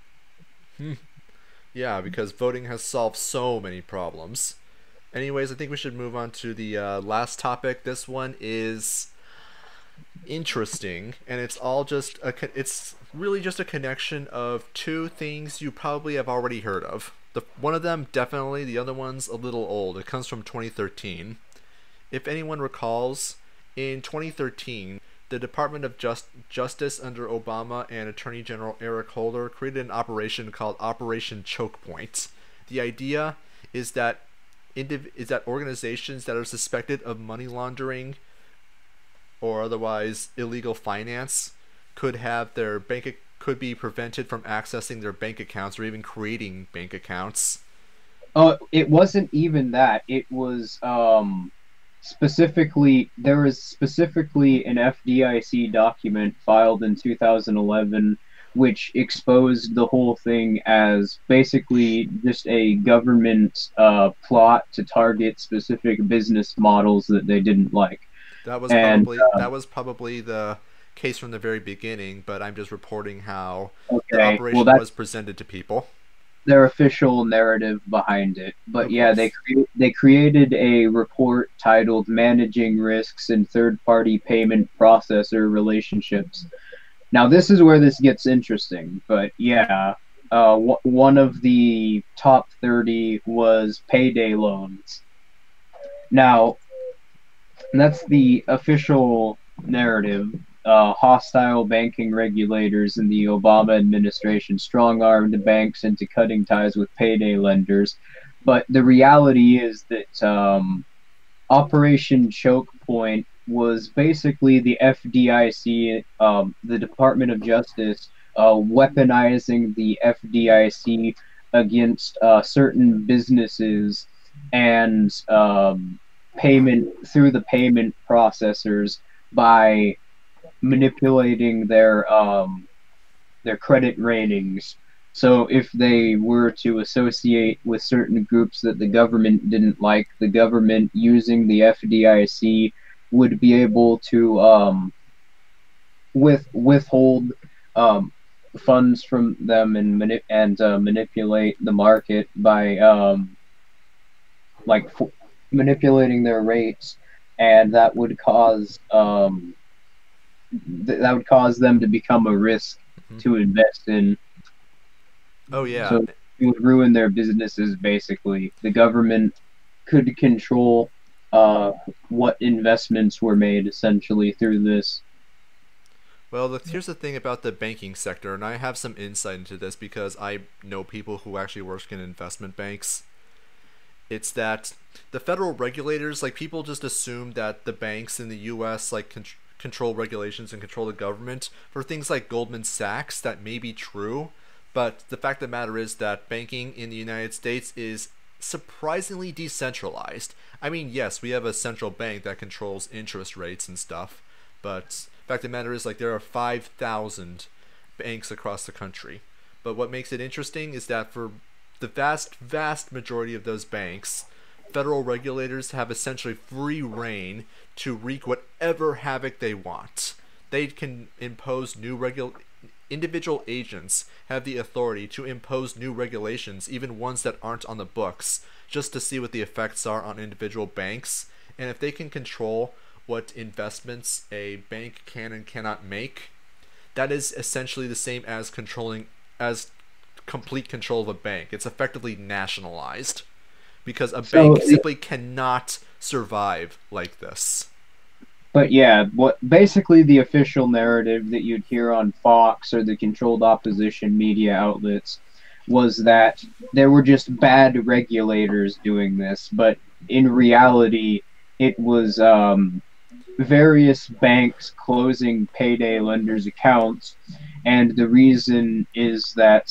Yeah, because voting has solved so many problems. Anyways, I think we should move on to the last topic. This one is interesting, and it's really just a connection of two things you probably have already heard of. One of them definitely, the other one's a little old. It comes from 2013. If anyone recalls, in 2013, the Department of Justice under Obama and Attorney General Eric Holder created an operation called Operation Choke Point. The idea is that organizations that are suspected of money laundering or otherwise illegal finance could be prevented from accessing their bank accounts or even creating bank accounts. It wasn't even that. It was there was specifically an FDIC document filed in 2011 which exposed the whole thing as basically just a government plot to target specific business models that they didn't like. That was probably the case from the very beginning, but I'm just reporting how the Okay, well operation that's was presented to people. their official narrative behind it. But Of yeah, course. they created a report titled "Managing Risks in Third-Party Payment Processor Relationships." Now this is where this gets interesting. But yeah, one of the top 30 was payday loans. Now that's the official narrative. Hostile banking regulators in the Obama administration strong armed banks into cutting ties with payday lenders. But the reality is that Operation Choke Point was basically the FDIC, the Department of Justice, weaponizing the FDIC against certain businesses and payment through the payment processors by manipulating their credit ratings. So if they were to associate with certain groups that the government didn't like, the government using the FDIC would be able to withhold um, funds from them and manipulate the market by like manipulating their rates, and that would cause them to become a risk Mhm. to invest in. Oh yeah. So it would ruin their businesses. Basically, the government could control what investments were made essentially through this. Well, look, here's the thing about the banking sector, and I have some insight into this because I know people who actually work in investment banks. It's that the federal regulators, like people just assume that the banks in the U.S. like control regulations and control the government for things like Goldman Sachs. That may be true, but the fact of the matter is that banking in the United States is surprisingly decentralized. I mean, yes, we have a central bank that controls interest rates and stuff, but the fact of the matter is like there are 5,000 banks across the country. But what makes it interesting is that for the vast majority of those banks, federal regulators have essentially free reign to wreak whatever havoc they want. They can impose individual agents have the authority to impose new regulations, even ones that aren't on the books, just to see what the effects are on individual banks. And if they can control what investments a bank can and cannot make, that is essentially the same as controlling as complete control of a bank. It's effectively nationalized because a So bank simply cannot survive like this. But yeah, what basically the official narrative that you'd hear on Fox or the controlled opposition media outlets was that there were just bad regulators doing this, but in reality, it was various banks closing payday lenders' accounts, and the reason is that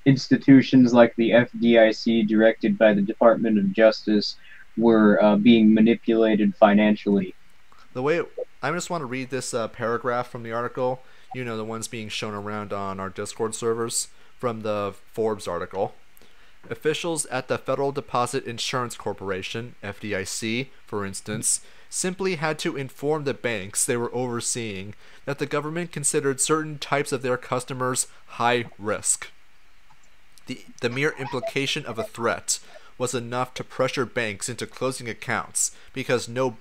institutions like the FDIC, directed by the Department of Justice, were being manipulated financially. The way I just want to read this paragraph from the article, you know, the ones being shown around on our Discord servers from the Forbes article. Officials at the Federal Deposit Insurance Corporation, FDIC, for instance, simply had to inform the banks they were overseeing that the government considered certain types of their customers high risk. The mere implication of a threat was enough to pressure banks into closing accounts because no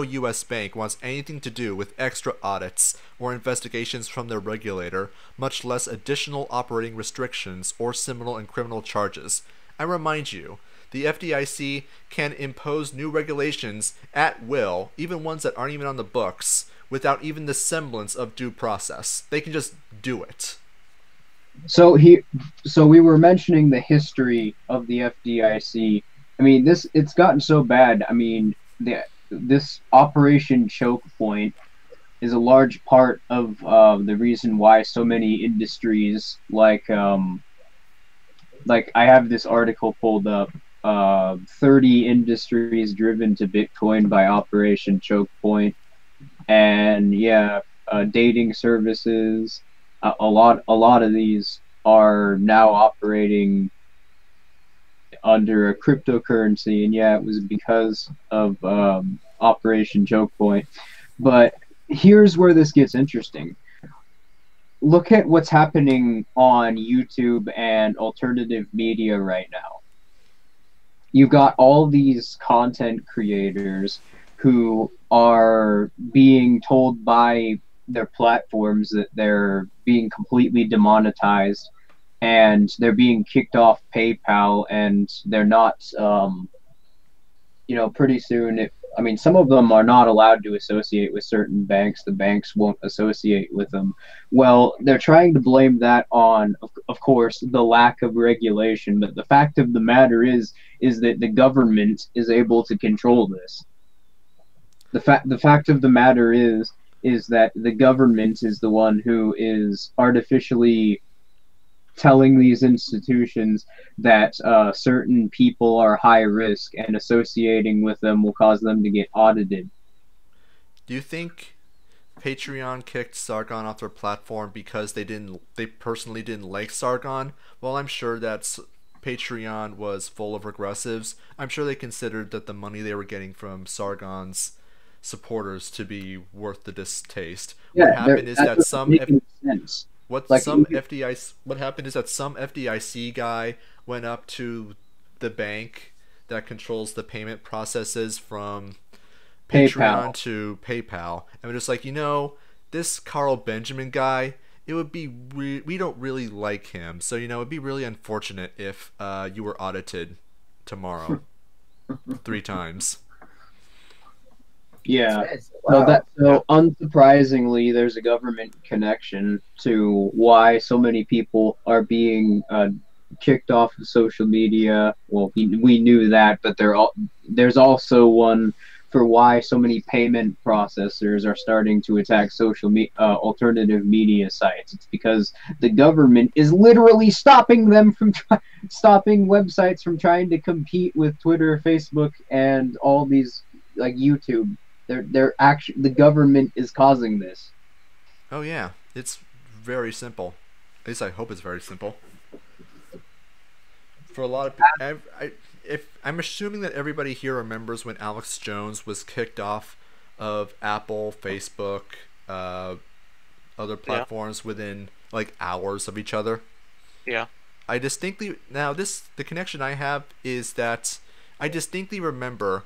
US bank wants anything to do with extra audits or investigations from their regulator, much less additional operating restrictions or civil and criminal charges. I remind you, the FDIC can impose new regulations at will, even ones that aren't even on the books, without even the semblance of due process. They can just do it. So we were mentioning the history of the FDIC. I mean, it's gotten so bad. I mean, this Operation Choke Point is a large part of the reason why so many industries like I have this article pulled up. 30 industries driven to Bitcoin by Operation Choke Point, and yeah, dating services. A lot of these are now operating under a cryptocurrency, and yeah, it was because of Operation Choke Point. But here's where this gets interesting. Look at what's happening on YouTube and alternative media right now. You've got all these content creators who are being told by their platforms that they're being completely demonetized and they're being kicked off PayPal, and they're not, pretty soon. I mean, some of them are not allowed to associate with certain banks. The banks won't associate with them. Well, they're trying to blame that on, of course, the lack of regulation. But the fact of the matter is that the government is able to control this. The fact of the matter is that the government is the one who is artificially telling these institutions that certain people are high risk, and associating with them will cause them to get audited. Do you think Patreon kicked Sargon off their platform because they personally didn't like Sargon? Well, I'm sure that Patreon was full of regressives. I'm sure they considered that the money they were getting from Sargon's supporters to be worth the distaste. Yeah, what happened is that some sense. What Like, some FDIC what happened is that some FDIC guy went up to the bank that controls the payment processes from Patreon PayPal. to PayPal, and we're just like, this Carl Benjamin guy, it would be we don't really like him, so it'd be really unfortunate if you were audited tomorrow 3 times. Yeah. Wow. So unsurprisingly, there's a government connection to why so many people are being kicked off of social media. Well, we knew that, but there's also one for why so many payment processors are starting to attack alternative media sites. It's because the government is literally stopping them from stopping websites from trying to compete with Twitter, Facebook, and all these, like YouTube. They're actually, the government is causing this. Oh yeah, it's very simple. At least I hope it's very simple. For a lot of people, I'm assuming that everybody here remembers when Alex Jones was kicked off of Apple, Facebook, other platforms within like hours of each other. Yeah. The connection I have is that I distinctly remember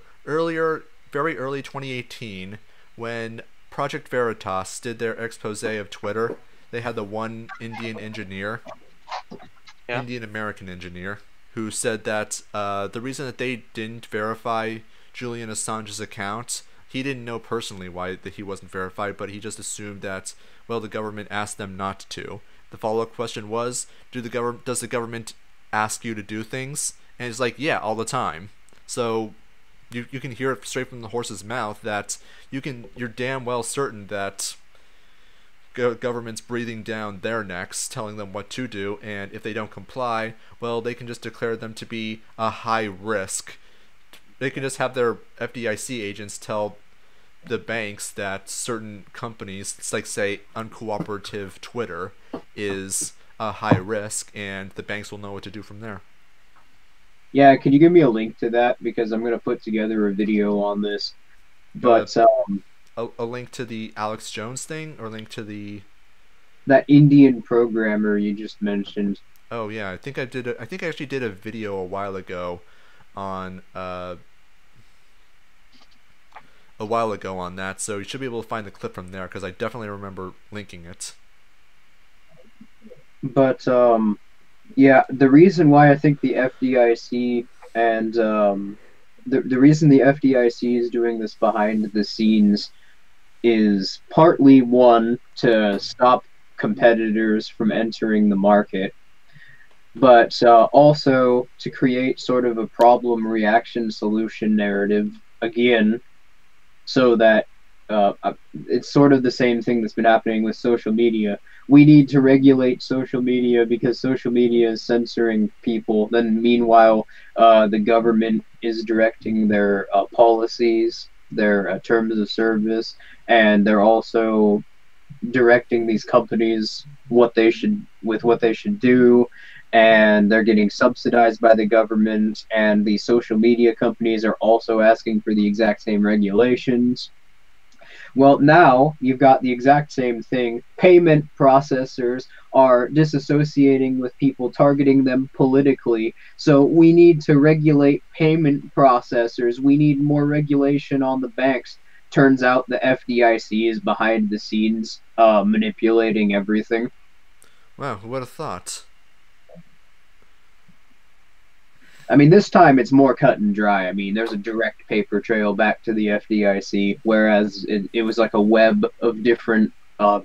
very early 2018, when Project Veritas did their expose of Twitter. They had the one Indian American engineer, who said that the reason that they didn't verify Julian Assange's account, he didn't know personally why that he wasn't verified, but he just assumed that, well, the government asked them not to. The follow-up question was, does the government ask you to do things? And it's like, yeah, all the time. So you can hear it straight from the horse's mouth that you're damn well certain that government's breathing down their necks, telling them what to do, and if they don't comply, well, they can just declare them to be a high risk. They can just have their FDIC agents tell the banks that certain companies, it's like, say, uncooperative Twitter is a high risk, and the banks will know what to do from there. Yeah, could you give me a link to that? Because I'm going to put together a video on this. But a link to the Alex Jones thing, or a link to that Indian programmer you just mentioned. Oh yeah, I think I actually did a video a while ago on that, so you should be able to find the clip from there, because I definitely remember linking it. But yeah, the reason why I think the FDIC and the reason the FDIC is doing this behind the scenes is partly, one, to stop competitors from entering the market, but also to create sort of a problem reaction solution narrative again, so that it's sort of the same thing that's been happening with social media. We need to regulate social media because social media is censoring people. Then meanwhile, the government is directing their policies, their terms of service, and they're also directing these companies what they should do, and they're getting subsidized by the government, and the social media companies are also asking for the exact same regulations. Well, now you've got the exact same thing. Payment processors are disassociating with people, targeting them politically. So we need to regulate payment processors. We need more regulation on the banks. Turns out the FDIC is behind the scenes manipulating everything. Wow, who would have thought? I mean, this time it's more cut and dry. I mean, there's a direct paper trail back to the FDIC, whereas it was like a web of different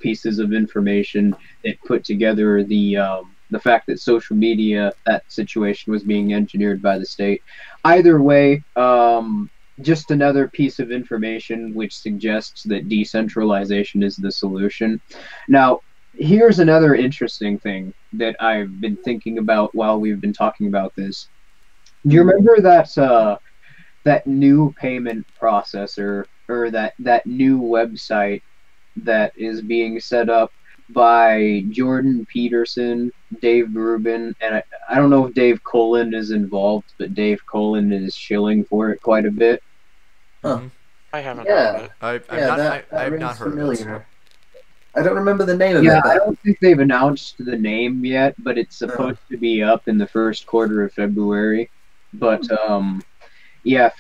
pieces of information that put together the fact that social media, that situation was being engineered by the state. Either way, just another piece of information which suggests that decentralization is the solution. Now, here's another interesting thing that I've been thinking about while we've been talking about this. Do you remember that new payment processor or that new website that is being set up by Jordan Peterson, Dave Rubin, and I don't know if Dave Colin is involved, but Dave Colin is shilling for it quite a bit. Huh. I haven't heard of Yeah. it. I've rings not heard familiar. of it. I don't remember the name of Yeah, it. I don't think they've announced the name yet, but it's supposed to be up in the first quarter of February. But yeah,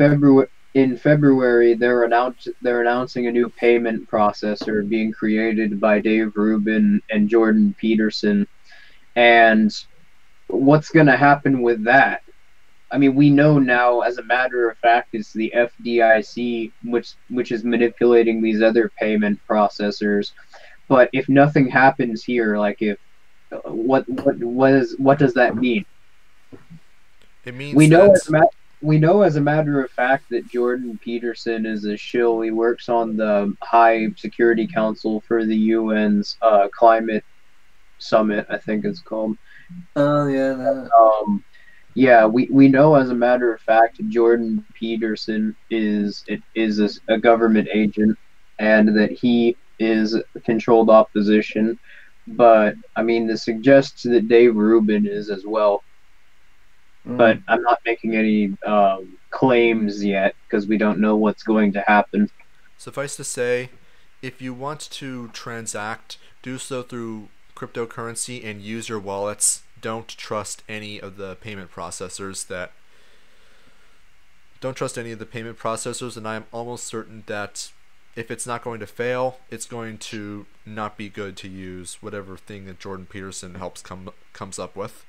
in February they're announcing a new payment processor being created by Dave Rubin and Jordan Peterson. And what's going to happen with that? I mean, we know now, as a matter of fact, it's the FDIC which is manipulating these other payment processors. But if nothing happens here, like if what does that mean? It means We know that we know as a matter of fact that Jordan Peterson is a shill. He works on the High Security Council for the UN's climate summit, I think it's called. Oh yeah, that. Yeah, we know as a matter of fact Jordan Peterson is a government agent, and that he is controlled opposition. But I mean, this suggests that Dave Rubin is as well. But I'm not making any claims yet because we don't know what's going to happen. suffice to say, if you want to transact, do so through cryptocurrency and use your wallets. Don't trust any of the payment processors and I'm almost certain that if it's not going to fail, it's going to not be good to use whatever thing that Jordan Peterson comes up with.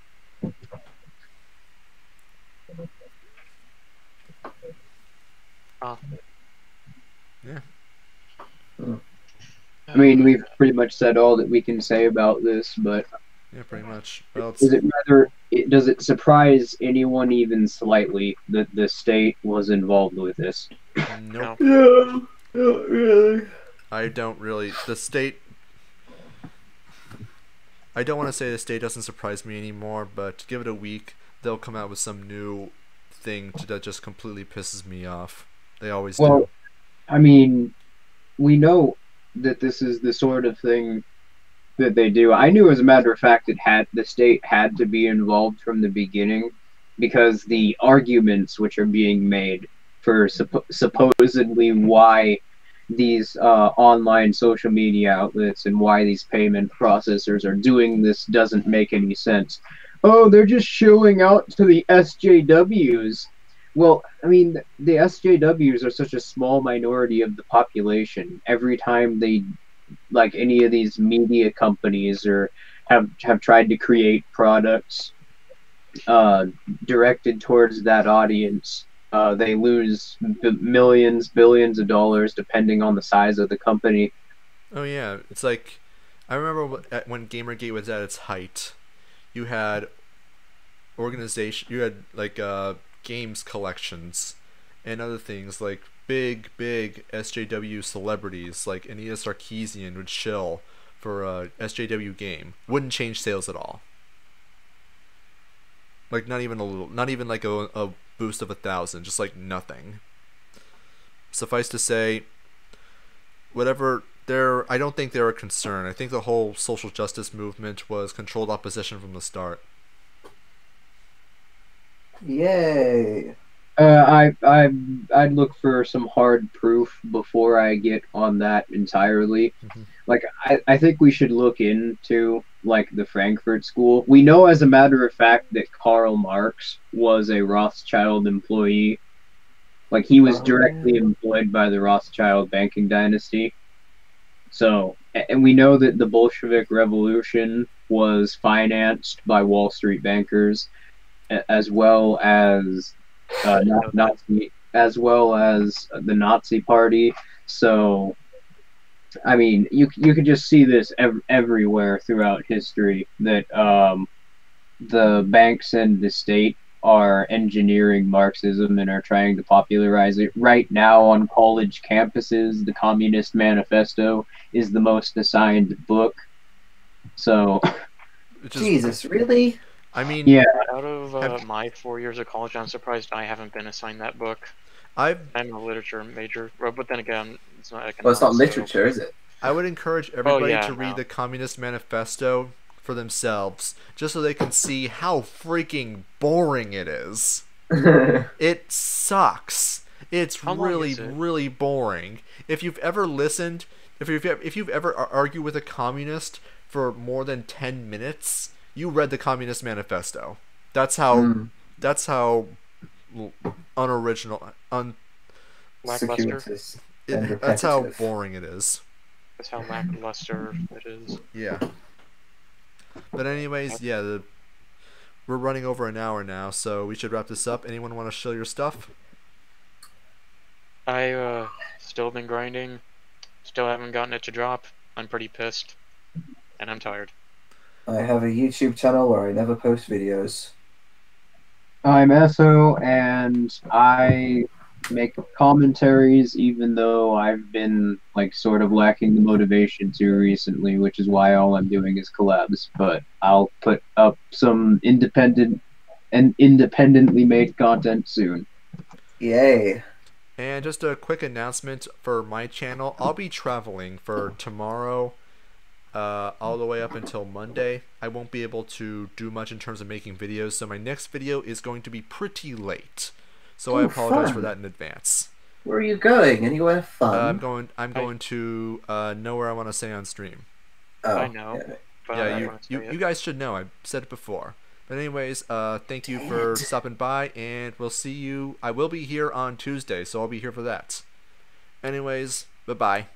Yeah. I mean, we've pretty much said all that we can say about this, but Yeah, pretty much. Well, does it surprise anyone even slightly that the state was involved with this? nope. No, not really. I don't really. I don't want to say the state doesn't surprise me anymore, but give it a week, they'll come out with some new thing that just completely pisses me off. They always do. I mean, we know that this is the sort of thing that they do. I knew, as a matter of fact, the state had to be involved from the beginning because the arguments which are being made for supposedly why these online social media outlets and why these payment processors are doing this doesn't make any sense. Oh, they're just showing out to the SJWs. Well, I mean, the SJWs are such a small minority of the population. Every time they, like any of these media companies, or have tried to create products directed towards that audience, they lose millions, billions of dollars, depending on the size of the company. Oh yeah, it's like I remember when Gamergate was at its height, you had games collections and other things like big SJW celebrities like Anita Sarkeesian would shill for a SJW game. Wouldn't change sales at all. Like not even a little, not even like a boost of 1,000, just like nothing. Suffice to say, I don't think they're a concern. I think the whole social justice movement was controlled opposition from the start. Yay. I'd look for some hard proof before I get on that entirely. Mhm. Like I think we should look into like the Frankfurt School. We know as a matter of fact that Karl Marx was a Rothschild employee. Like he was directly employed by the Rothschild banking dynasty. So, and we know that the Bolshevik Revolution was financed by Wall Street bankers, as well as Nazi, as well as the Nazi Party. So, I mean, you could just see this everywhere throughout history that the banks and the state are engineering Marxism and are trying to popularize it. Right now on college campuses, the Communist Manifesto is the most assigned book. So, Which is, Jesus, really? I mean, yeah, Out of my 4 years of college, I'm surprised I haven't been assigned that book. I'm a literature major, but then again, it's not economics. Well, it's not so- literature, is it? I would encourage everybody yeah, to read no. the Communist Manifesto for themselves, just so they can see how freaking boring it is. It sucks. It's How long really, is it? really boring. If you've ever listened, if you've ever argued with a communist for more than 10 minutes, you read the Communist Manifesto. That's how unoriginal, Lackluster. Circuitous and that's how repetitive. boring it is. That's how lackluster it is. Yeah. But anyways, yeah, we're running over an hour now, so we should wrap this up. Anyone want to show your stuff? I still been grinding, still haven't gotten it to drop. I'm pretty pissed, and I'm tired. I have a YouTube channel where I never post videos. I'm Esso, and I make commentaries, even though I've been like sort of lacking the motivation to recently, which is why all I'm doing is collabs. But I'll put up some independently made content soon. Yay. And just a quick announcement for my channel. I'll be traveling for tomorrow all the way up until Monday. I won't be able to do much in terms of making videos, so my next video is going to be pretty late. So I Oh, apologize fun. for that in advance. Where are you going? Anywhere fun? I'm going to nowhere I want to say on stream. Oh, I know. yeah. But I Yeah, don't you, wanna say you, it. you guys should know. I said it before. But anyways, thank you Damn for it. stopping by, and we'll see you. I will be here on Tuesday, so I'll be here for that. Anyways, bye-bye.